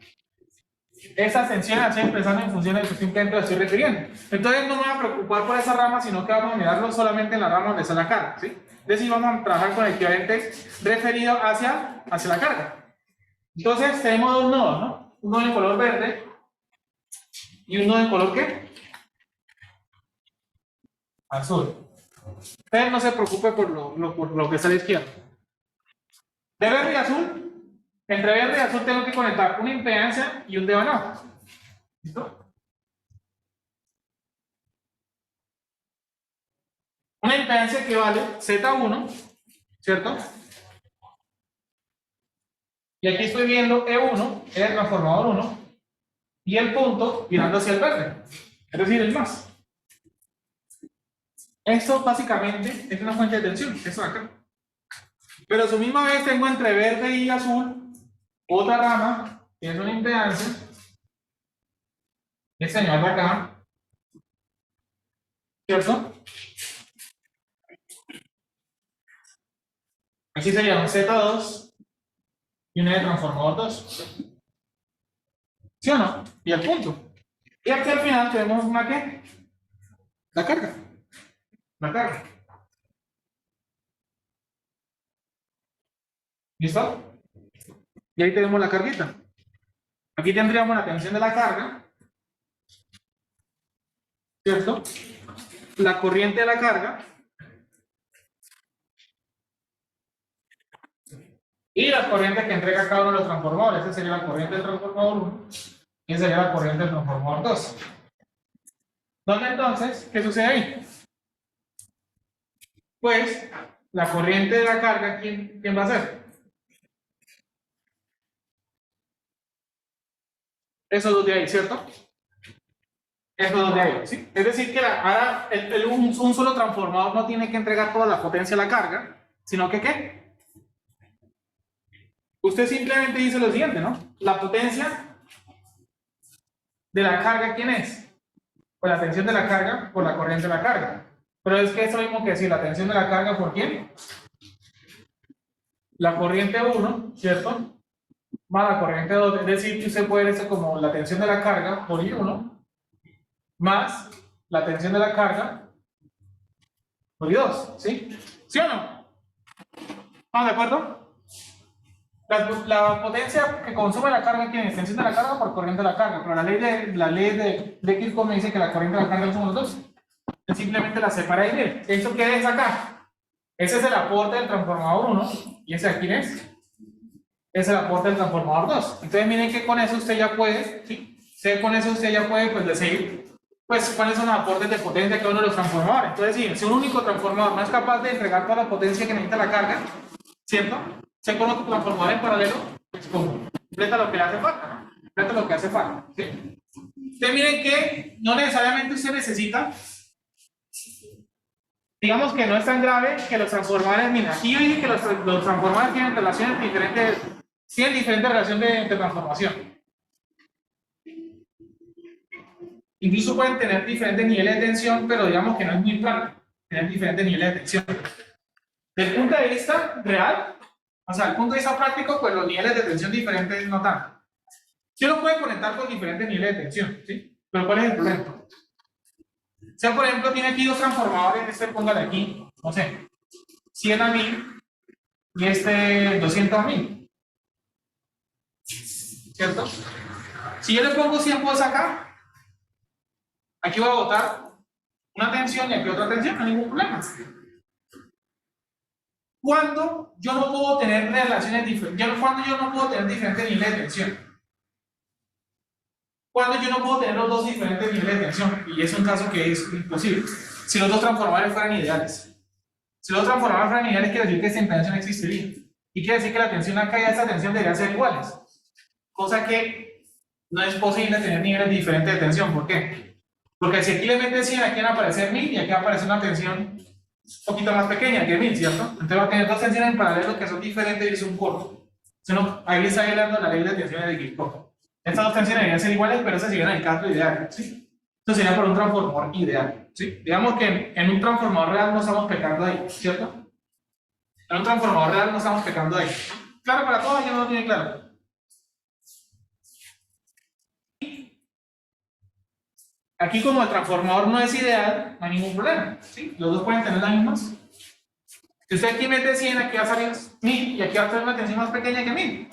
Esas tensiones las estoy expresando en función de que simplemente lo estoy refiriendo. Entonces no me voy a preocupar por esa rama, sino que vamos a mirarlo solamente en la rama donde está la carga. ¿Sí? Es decir, vamos a trabajar con el equivalente referido hacia la carga. Entonces tenemos dos nodos, ¿no? Un nodo de color verde y un nodo de color ¿qué? Azul. Usted no se preocupe por lo que está a la izquierda. De verde y azul, entre verde y azul tengo que conectar una impedancia y un devanado. ¿Listo? Una impedancia que vale Z1, ¿cierto? Y aquí estoy viendo E1, es el transformador 1, y el punto mirando hacia el verde, es decir, el más. Esto básicamente es una fuente de tensión, eso de acá. Pero a su misma vez tengo entre verde y azul otra rama, que es una impedancia, el señor de acá, ¿cierto? Aquí sería un Z2 y una de transformador 2. ¿Sí o no? Y el punto. Y aquí al final tenemos una ¿qué? La carga. La carga. ¿Listo? Y ahí tenemos la carguita. Aquí tendríamos la tensión de la carga, ¿cierto? La corriente de la carga y las corrientes que entrega cada uno de los transformadores. Esa sería la corriente del transformador 1 y esa sería la corriente del transformador 2. ¿Dónde entonces? ¿Qué sucede ahí? Pues la corriente de la carga, ¿quién va a ser? Esos dos de ahí, ¿cierto? estos dos de ahí, ¿sí? Es decir, que ahora un solo transformador no tiene que entregar toda la potencia a la carga, sino que ¿qué? Usted simplemente dice lo siguiente, ¿no? La potencia de la carga, ¿quién es? Pues la tensión de la carga por la corriente de la carga. Pero es que eso mismo que decir, la tensión de la carga por quién? La corriente 1, ¿cierto? Más la corriente 2, es decir, que usted puede ver esto como la tensión de la carga por I1 más la tensión de la carga por I2, ¿sí? ¿Sí o no? ¿Estamos de acuerdo? La potencia que consume la carga, ¿quién es? Tensión de la carga por corriente de la carga, pero la ley de Kirchhoff me dice que la corriente de la carga son los dos. Simplemente la separa y ve. ¿Eso qué es acá? Ese es el aporte del transformador 1, y ese aquí es el aporte del transformador 2. Entonces miren que con eso usted ya puede, ¿sí? Con eso usted ya puede pues decir pues cuáles son los aportes de potencia de cada uno de los transformadores. Entonces sí, si un único transformador no es capaz de entregar toda la potencia que necesita la carga, ¿cierto? Se con otro transformador en paralelo, pues completa lo que le hace falta, ¿no? Completa lo que hace falta, ¿sí? Ustedes miren que no necesariamente usted necesita, digamos que no es tan grave que los transformadores, mira, aquí yo dije que los transformadores tienen relaciones diferentes, tienen diferentes relaciones de transformación. Incluso pueden tener diferentes niveles de tensión, pero digamos que no es muy práctico tener diferentes niveles de tensión. Desde el punto de vista real, o sea, desde el punto de vista práctico, pues los niveles de tensión diferentes no tanto. Sí lo pueden conectar con diferentes niveles de tensión, ¿sí? Pero ¿cuál es el problema? O sea, por ejemplo, tiene aquí dos transformadores, este póngale aquí, no sé, 100 a 1000 y este 200 a 1000. ¿Cierto? Si yo le pongo 100 volts acá, aquí voy a botar una tensión y aquí otra tensión, no hay ningún problema. Cuando yo no puedo tener relaciones diferentes, cuando yo no puedo tener diferentes niveles de tensión. Cuando yo no puedo tener los dos diferentes niveles de tensión, y es un caso que es imposible, si los dos transformadores fueran ideales. Si los dos transformadores fueran ideales, quiere decir que esta impedancia no existiría. Y quiere decir que la tensión acá y esta tensión deberían ser iguales. Cosa que no es posible tener niveles diferentes de tensión. ¿Por qué? Porque si aquí le meten 100, aquí van a aparecer 1000 y aquí va a aparecer una tensión un poquito más pequeña que 1000, ¿cierto? Entonces va a tener dos tensiones en paralelo que son diferentes y es un corto. Ahí está hablando la ley de tensiones de Kirchhoff. Estas dos tensiones deberían ser iguales, pero esas serían el caso ideal, ¿sí? Esto sería por un transformador ideal, ¿sí? Digamos que en un transformador real no estamos pecando ahí, ¿cierto? En un transformador real no estamos pecando ahí. Claro, para todos ya no lo tiene claro. Aquí como el transformador no es ideal, no hay ningún problema, ¿sí? Los dos pueden tener las mismas. Si usted aquí mete 100, aquí va a salir 1000 y aquí va a tener una tensión más pequeña que 1000.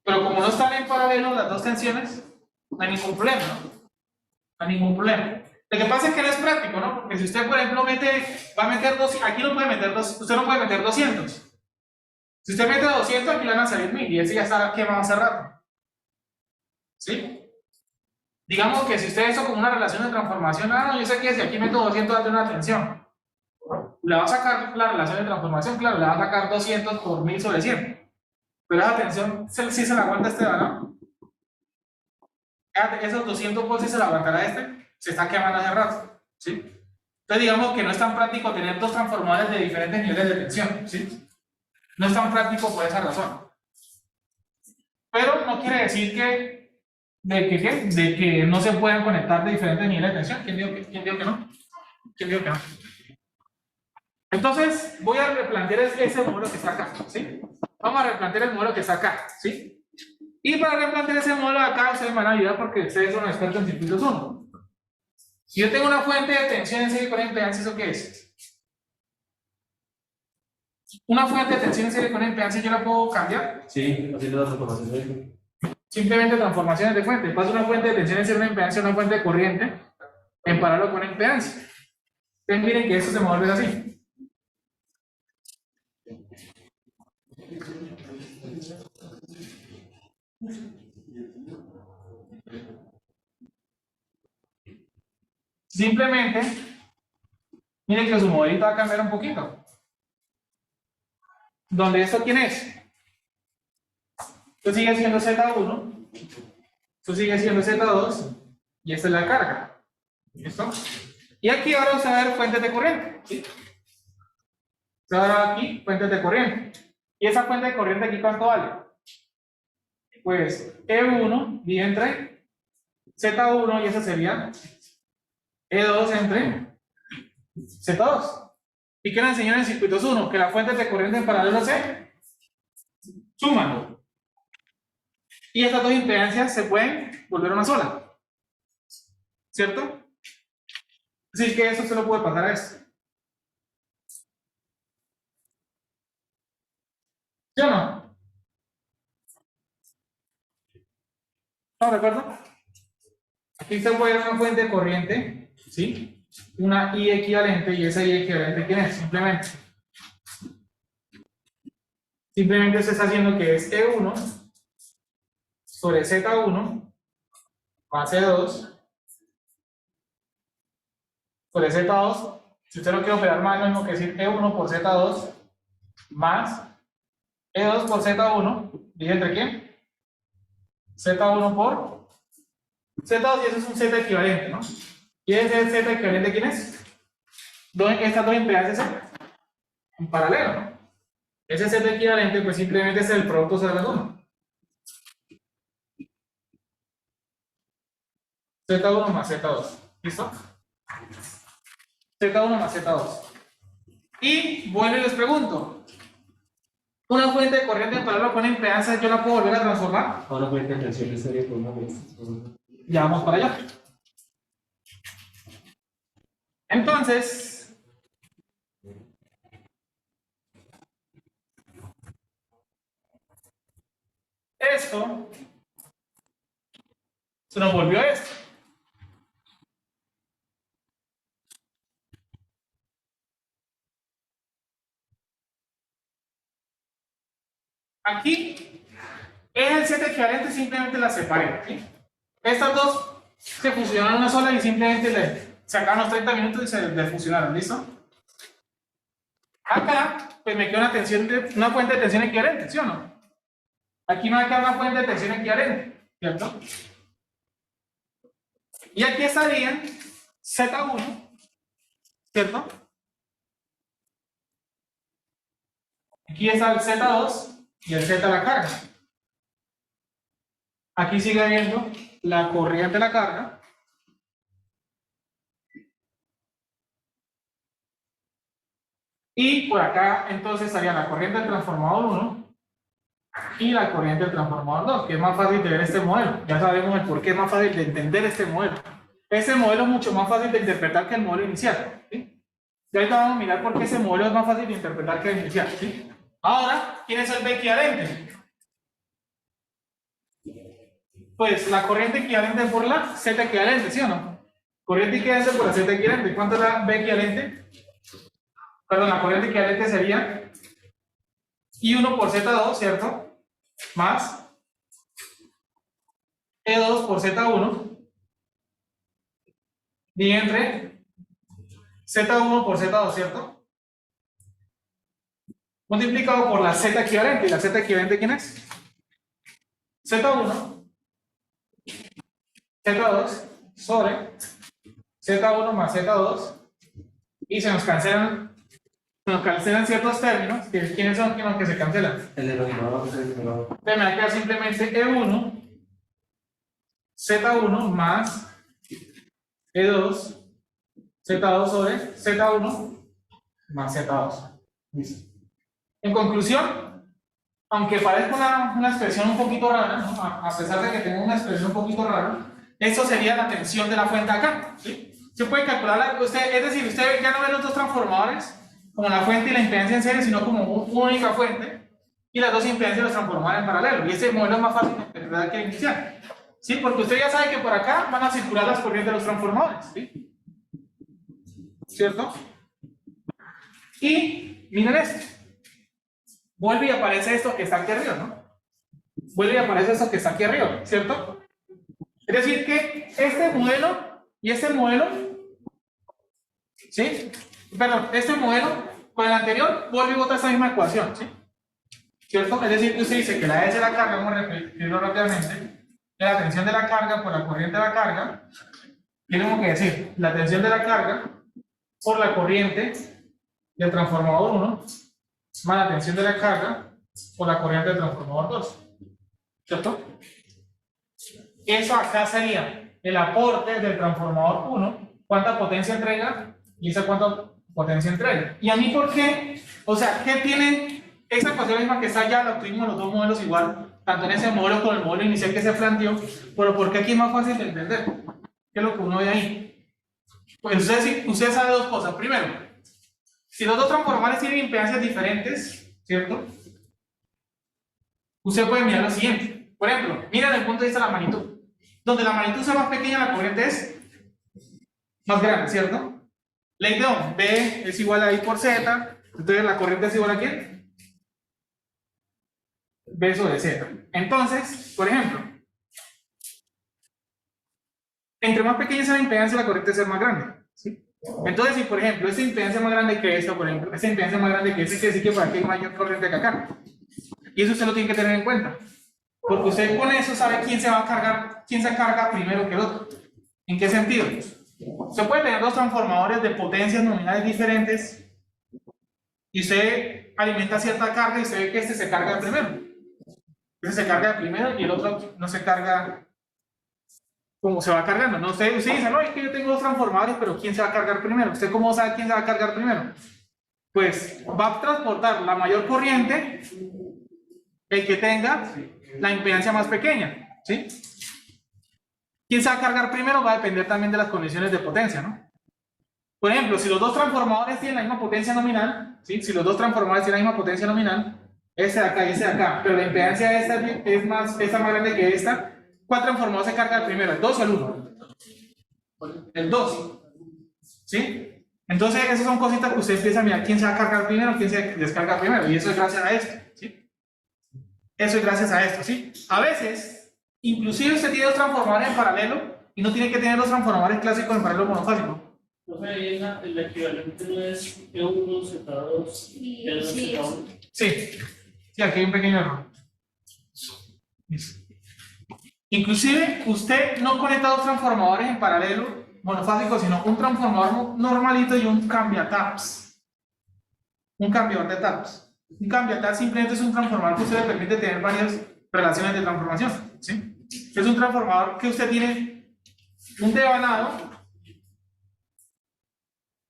Pero como no están en paralelo las dos tensiones, no hay ningún problema, ¿no? No hay ningún problema. Lo que pasa es que no es práctico, ¿no? Porque si usted, por ejemplo, va a meter 200, aquí no puede meter 200, usted no puede meter 200. Si usted mete 200, aquí le van a salir 1000 y ese ya está quemado hace rato. ¿Sí? Digamos que si usted hizo como una relación de transformación, yo sé que si aquí meto 200 va a tener una tensión. Le va a sacar la relación de transformación, claro, le va a sacar 200 por 1000 sobre 100. Pero esa tensión sí se la aguanta este, ¿no? Esos 200 volts sí se la aguantará este, se está quemando hace rato, ¿sí? Entonces digamos que no es tan práctico tener dos transformadores de diferentes niveles de tensión, ¿sí? No es tan práctico por esa razón. Pero no quiere decir de que no se puedan conectar de diferentes niveles de tensión. ¿Quién dijo que no? ¿Quién dijo que no? Entonces voy a replantear ese modelo que está acá, ¿sí? Vamos a replantear el modelo que está acá, ¿sí? Y para replantear ese modelo de acá, ustedes me van a ayudar porque ustedes son expertos en circuitos 1. Si yo tengo una fuente de tensión en serie con impedancia, ¿eso qué es? Una fuente de tensión en serie con impedancia, ¿yo la puedo cambiar? Sí, haciendo la transformación de... Simplemente transformaciones de fuente. Paso una fuente de tensión en serie con impedancia a una fuente de corriente en paralelo con impedancia. Ustedes miren que eso se mueve así. Simplemente, miren que su modelito va a cambiar un poquito. ¿Dónde esto quién es? Esto sigue siendo Z1, esto sigue siendo Z2, y esta es la carga. ¿Listo? Y aquí ahora vamos a ver fuentes de corriente. ¿Sí? Ahora aquí, fuentes de corriente. ¿Y esa fuente de corriente aquí cuánto vale? Pues E1 y entre Z1 y ese sería E2 entre Z2. ¿Y qué nos enseñó en el circuitos 1? Que las fuentes de corriente en paralelo se suman. Y estas dos impedancias se pueden volver una sola. ¿Cierto? Así que eso se lo puede pasar a esto. ¿Sí o no? ¿No recuerdo? Aquí se puede ver una fuente de corriente, ¿sí? Una I equivalente, y esa I equivalente, ¿quién es? Simplemente se está haciendo que es E1 sobre Z1 más E2 sobre Z2. Si usted lo quiere operar más, es lo mismo que decir E1 por Z2 más E2 por Z1, ¿y entre quién? Z1 por Z2, y eso es un Z equivalente, ¿no? ¿Y ese Z equivalente quién es? Estas dos impedancias son en paralelo, ¿no? Ese Z equivalente, pues simplemente es el producto sobre las 1. Z1 más Z2. ¿Listo? Z1 más Z2. Y vuelvo y les pregunto. Una fuente de corriente en paralelo con una impedancia, ¿yo la puedo volver a transformar? Ahora fuente de tensión de serie con una vez. Ya vamos para allá. Entonces, esto se nos volvió esto. Aquí es el Z equivalente, simplemente las separé. ¿Sí? Estas dos se fusionaron en una sola y simplemente le sacaron los 30 minutos y se desfusionaron. ¿Listo? Acá, pues me queda una fuente de tensión equivalente, ¿sí o no? Aquí me va a quedar una fuente de tensión equivalente, ¿cierto? Y aquí estaría Z1, ¿cierto? Aquí está el Z2 y el Z la carga. Aquí sigue habiendo la corriente de la carga. Y por acá entonces estaría la corriente del transformador 1 y la corriente del transformador 2, que es más fácil de ver este modelo. Ya sabemos el por qué es más fácil de entender este modelo. Este modelo es mucho más fácil de interpretar que el modelo inicial. ¿Sí? Y ahorita vamos a mirar por qué ese modelo es más fácil de interpretar que el inicial. ¿Sí? Ahora, ¿quién es el B equivalente? Pues la corriente equivalente por la Z equivalente, ¿sí o no? Corriente equivalente por la Z equivalente. ¿Cuánto es la B equivalente? Perdón, la corriente equivalente sería I1 por Z2, ¿cierto? Más E2 por Z1 y entre Z1 por Z2, ¿cierto? Multiplicado por la Z equivalente. ¿Y la Z equivalente quién es? Z1, Z2 sobre Z1 más Z2, y se nos cancelan ciertos términos. ¿Quiénes son los que se cancelan? El denominador es el denominador. Entonces me va a quedar simplemente E1 Z1 más E2 Z2 sobre Z1 más Z2. Listo. En conclusión, aunque parezca una expresión un poquito rara, ¿no? A pesar de que tenga una expresión un poquito rara, eso sería la tensión de la fuente acá. ¿Sí? Se puede calcular, es decir, usted ya no ve los dos transformadores como la fuente y la impedancia en serie, sino como una única fuente, y las dos impedancias los transforman en paralelo. Y ese modelo es más fácil de interpretar que el inicial. ¿Sí? Porque usted ya sabe que por acá van a circular las corrientes de los transformadores. ¿Sí? ¿Cierto? Y miren esto. Vuelve y aparece esto que está aquí arriba, ¿no? Vuelve y aparece esto que está aquí arriba, ¿cierto? Es decir, que este modelo y este modelo, ¿sí? Perdón, este modelo con el anterior vuelve y bota esa misma ecuación, ¿sí? ¿Cierto? Es decir, que usted dice que la S de la carga, vamos a repetirlo rápidamente, es la tensión de la carga por la corriente de la carga tenemos que decir la tensión de la carga por la corriente del transformador 1 más la tensión de la carga por la corriente del transformador 2. ¿Cierto? Eso acá sería el aporte del transformador 1, cuánta potencia entrega y esa cuánta potencia entrega. ¿Y a mí por qué? O sea, ¿qué tiene esa ecuación misma que está allá? La obtuvimos los dos modelos igual, tanto en ese modelo como en el modelo inicial que se planteó, pero ¿por qué aquí es más fácil de entender? ¿Qué es lo que uno ve ahí? Pues usted sabe dos cosas. Primero, si los dos transformadores tienen impedancias diferentes, ¿cierto? Usted puede mirar lo siguiente. Por ejemplo, mira desde el punto de vista de la magnitud. Donde la magnitud sea más pequeña, la corriente es más grande, ¿cierto? Ley de Ohm, B es igual a I por Z, entonces la corriente es igual a ¿qué? B sobre Z. Entonces, por ejemplo, entre más pequeña sea la impedancia, la corriente es más grande, ¿sí? Entonces, si por ejemplo, esta impedancia es más grande que esta, por ejemplo, esta impedancia es más grande que esta, quiere decir que por aquí hay mayor corriente que acá. Y eso usted lo tiene que tener en cuenta. Porque usted con eso sabe quién se va a cargar, quién se carga primero que el otro. ¿En qué sentido? Usted puede tener dos transformadores de potencias nominales diferentes y usted alimenta cierta carga y usted ve que este se carga primero. Este se carga primero y el otro no se carga como se va cargando. No, usted dice, no, es que yo tengo dos transformadores, pero ¿quién se va a cargar primero? ¿Usted cómo sabe quién se va a cargar primero? Pues va a transportar la mayor corriente el que tenga la impedancia más pequeña, ¿sí? ¿Quién se va a cargar primero? Va a depender también de las condiciones de potencia, ¿no? Por ejemplo, si los dos transformadores tienen la misma potencia nominal, ¿sí? Si los dos transformadores tienen la misma potencia nominal, este de acá y este de acá, pero la impedancia de esta es más grande que esta, ¿cuál transformador se carga primero? ¿El 2 o el 1? El 2, ¿sí? Entonces, esas son cositas que usted empieza a mirar quién se va a cargar primero, quién se descarga primero, y eso es gracias a esto, ¿sí? Eso es gracias a esto, ¿sí? A veces, inclusive usted tiene dos transformadores en paralelo y no tiene que tener dos transformadores clásicos en paralelo monofásico. Ahí el equivalente no es E1, Z2, E2, Z1. Sí, sí, aquí hay un pequeño error. Inclusive, usted no conecta dos transformadores en paralelo monofásicos, sino un transformador normalito y un cambiataps. Un cambiador de taps. Un cambiatar simplemente es un transformador que usted le permite tener varias relaciones de transformación, ¿sí? Es un transformador que usted tiene un devanado,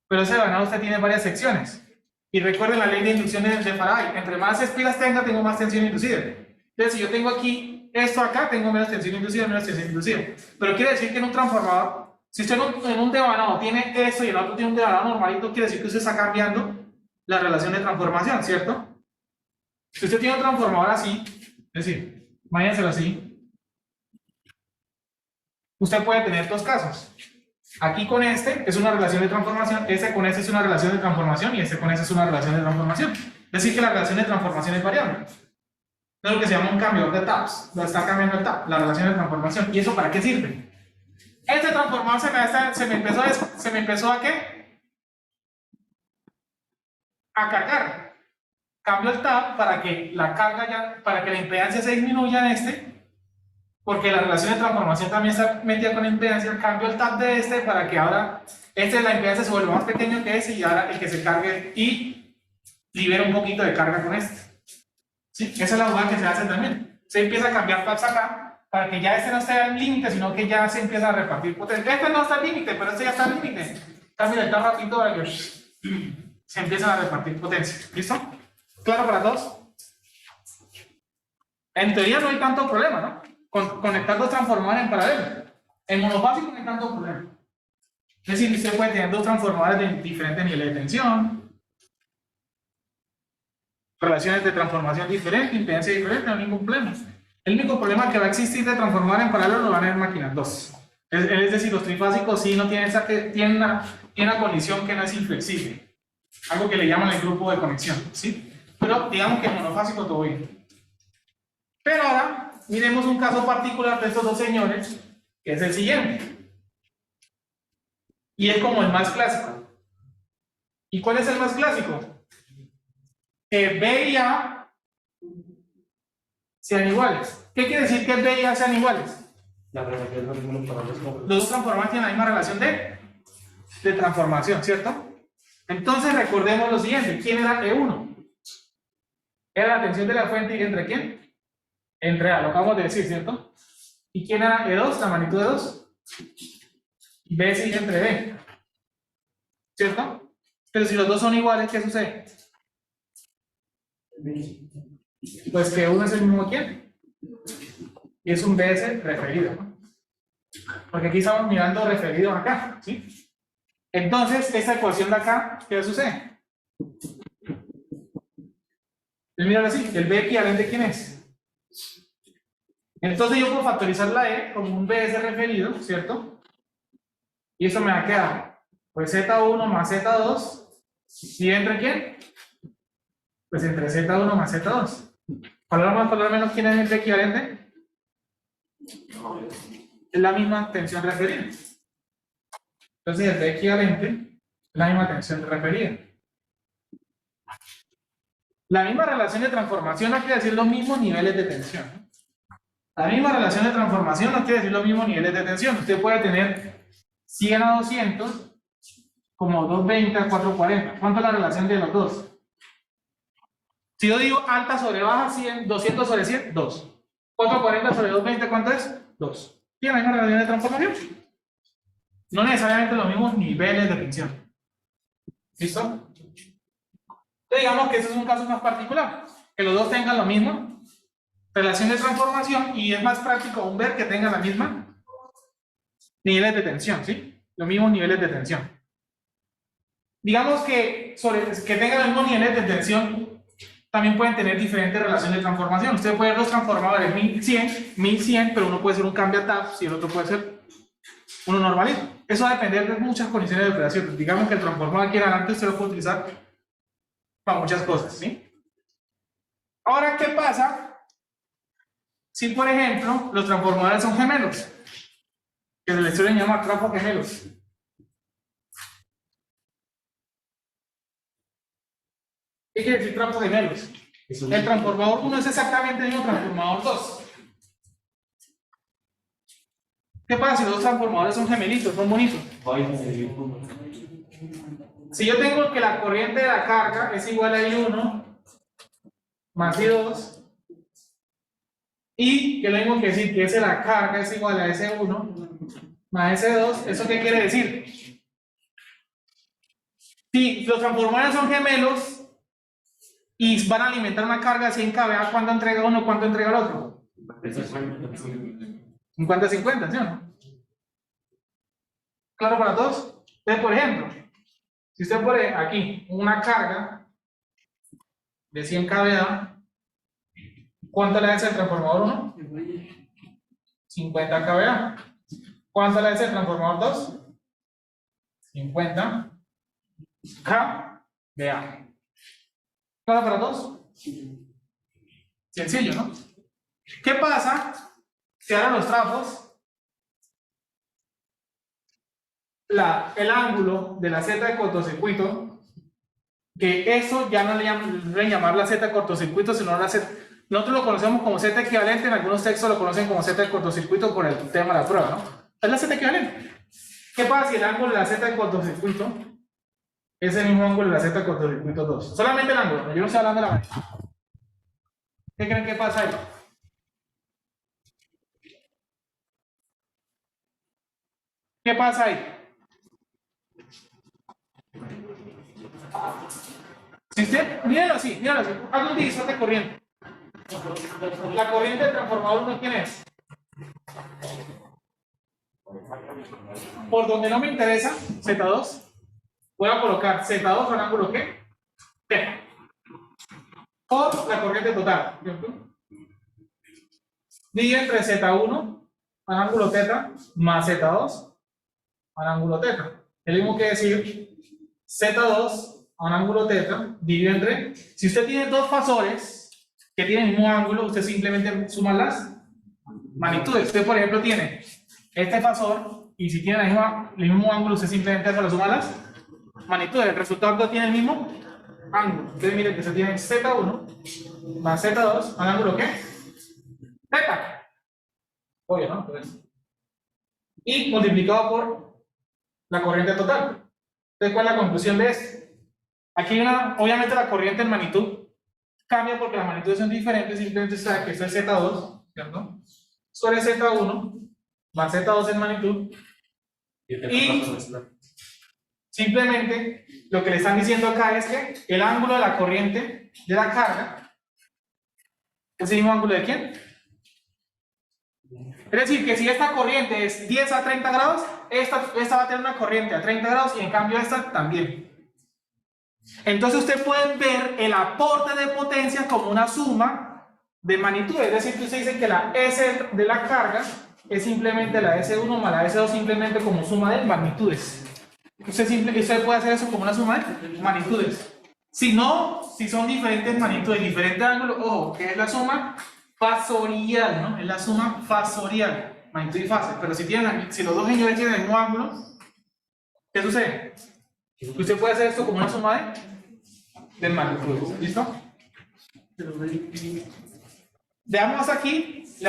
pero ese devanado usted tiene varias secciones. Y recuerden la ley de inducción de Faraday, entre más espiras tengo más tensión inducida. Entonces, si yo tengo aquí esto acá, tengo menos tensión inducida, menos tensión inducida. Pero quiere decir que en un transformador, si usted en un devanado tiene esto y el otro tiene un devanado normalito, quiere decir que usted está cambiando la relación de transformación, ¿cierto? Si usted tiene un transformador así, es decir, váyanselo así, usted puede tener dos casos. Aquí con este es una relación de transformación, este con este es una relación de transformación y este con este es una relación de transformación. Es decir, que la relación de transformación es variable. Es lo que se llama un cambiador de taps. Lo está cambiando el tap, la relación de transformación. ¿Y eso para qué sirve? Este transformador se me empezó a ¿qué? A cargar. Cambio el tap para que la carga para que la impedancia se disminuya en este, porque la relación de transformación también está metida con impedancia. Cambio el tap de este para que ahora la impedancia se vuelva más pequeño que ese y ahora el que se cargue y libera un poquito de carga con este. ¿Sí? Esa es la jugada que se hace también. Se empieza a cambiar taps acá para que ya este no esté al límite, sino que ya se empieza a repartir potencia. Este no está al límite, pero este ya está al límite. Cambia el tap rapidito para que se empiezan a repartir potencia. ¿Listo? ¿Claro para todos? En teoría no hay tanto problema, ¿no? Conectar dos transformadores en paralelo. En monofásico no hay tanto problema. Es decir, usted puede tener dos transformadores de diferentes niveles de tensión, relaciones de transformación diferentes, impedancia diferente, no hay ningún problema. El único problema que va a existir de transformador en paralelo lo van a tener máquinas 2. Es decir, los trifásicos sí no tienen una condición que no es inflexible. Algo que le llaman el grupo de conexión, ¿sí? Pero digamos que en monofásico todo bien. Pero ahora miremos un caso particular de estos dos señores, que es el siguiente. Y es como el más clásico. ¿Y cuál es el más clásico? Que B y A sean iguales. ¿Qué quiere decir que B y A sean iguales? La relación de los números parables como... Los dos transformadores tienen la misma relación de transformación, ¿cierto? Entonces recordemos lo siguiente, ¿quién era E1? Era la tensión de la fuente entre ¿quién? Entre A, lo acabamos de decir, ¿cierto? ¿Y quién era E2? La magnitud de 2. B sigue entre B, ¿cierto? Pero si los dos son iguales, ¿qué sucede? Pues que uno es el mismo ¿quién? Y es un BS referido, ¿no? Porque aquí estamos mirando referidos acá, ¿sí? Entonces, esta ecuación de acá, ¿qué sucede? Míralo así, el B equivalente, ¿quién es? Entonces yo puedo factorizar la E como un BS referido, ¿cierto? Y eso me va a quedar, pues Z1 más Z2, ¿y entre quién? Pues entre Z1 más Z2. Palabra más, palabra menos, ¿quién es el B equivalente? Es la misma tensión referida. Entonces el B equivalente es la misma tensión referida. La misma relación de transformación no quiere decir los mismos niveles de tensión, ¿no? La misma relación de transformación no quiere decir los mismos niveles de tensión. Usted puede tener 100 a 200 como 220 a 440. ¿Cuánto es la relación de los dos? Si yo digo alta sobre baja, 100, 200 sobre 100, 2. 440 sobre 220, ¿cuánto es? 2. ¿Tiene la misma relación de transformación? No necesariamente los mismos niveles de tensión. ¿Listo? Entonces, digamos que ese es un caso más particular. Que los dos tengan la misma relación de transformación y es más práctico aún ver que tengan la misma niveles de tensión, ¿sí? Los mismos niveles de tensión. Digamos que que tengan los mismos niveles de tensión también pueden tener diferentes relaciones de transformación. Usted puede ver los transformadores 1100, 1100, pero uno puede ser un cambio a TAPS y el otro puede ser uno normalito. Eso va a depender de muchas condiciones de operación. Digamos que el transformador aquí en adelante usted lo puede utilizar para muchas cosas, ¿sí? Ahora, ¿qué pasa si, por ejemplo, los transformadores son gemelos? Que se les suelen llamar trapos gemelos. ¿Qué quiere decir trapos gemelos? El transformador 1 es exactamente el mismo transformador 2. ¿Qué pasa si los dos transformadores son gemelitos, son bonitos? Si yo tengo que la corriente de la carga es igual a I1 más I2, y que lo mismo que decir que la carga es igual a S1 más S2, ¿eso qué quiere decir? Si los transformadores son gemelos y van a alimentar una carga de 100 kVA, ¿cuánto entrega uno, cuánto entrega el otro? 50-50, ¿sí o no? ¿Claro para todos? Entonces, por ejemplo, si usted pone aquí una carga de 100 kVA, ¿cuánto le hace el transformador 1? 50 kVA. ¿Cuánto le hace el transformador 2? 50 kVA. ¿Claro para todos? Sencillo, ¿no? ¿Qué pasa si ahora los trapos, el ángulo de la Z de cortocircuito, que eso ya no le deben llamar la Z de cortocircuito, sino la Z, nosotros lo conocemos como Z equivalente, en algunos textos lo conocen como Z de cortocircuito por el tema de la prueba, ¿no? Es la Z equivalente. ¿Qué pasa si el ángulo de la Z de cortocircuito es el mismo ángulo de la Z de cortocircuito 2? Solamente el ángulo, ¿no? Yo no estoy hablando de la magnitud. ¿Qué creen que pasa ahí? ¿Qué pasa ahí? Si usted, míralo así, haga un divisor de corriente. La corriente del transformador 1, ¿quién es? Por donde no me interesa, Z2, voy a colocar Z2 al ángulo ¿qué? T. Por la corriente total, ¿cierto? Divide entre Z1 al ángulo θ más Z2 al ángulo θ. Es lo mismo que decir Z2 a un ángulo θ divide entre. Si usted tiene dos fasores que tienen el mismo ángulo, usted simplemente suma las magnitudes. Usted, por ejemplo, tiene este fasor y si tiene el mismo ángulo, usted simplemente se lo suma las magnitudes. El resultado tiene el mismo ángulo. Entonces, miren que usted tiene Z1 más Z2 a un ángulo ¿qué? Θ. Obvio, ¿no? Entonces, y multiplicado por la corriente total. Entonces, ¿cuál es la conclusión de esto? Aquí hay obviamente la corriente en magnitud cambia porque las magnitudes son diferentes, simplemente sabe que esto es Z2, ¿cierto? Sobre Z1 más Z2 en magnitud. Y simplemente lo que le están diciendo acá es que el ángulo de la corriente de la carga es el mismo ángulo de quién. Es decir, que si esta corriente es 10 a 30 grados, esta va a tener una corriente a 30 grados y en cambio esta también. Entonces usted puede ver el aporte de potencia como una suma de magnitudes. Es decir, que usted dice que la S de la carga es simplemente la S1 más la S2 simplemente como suma de magnitudes. Usted puede hacer eso como una suma de magnitudes. Si no, si son diferentes magnitudes, diferentes ángulos, ojo, que es la suma fasorial, ¿no? Es la suma fasorial, magnitud y fase. Pero si los dos señores tienen el mismo ángulo, ¿qué sucede? Usted puede hacer esto como una suma de magnitudes. ¿Listo? Veamos aquí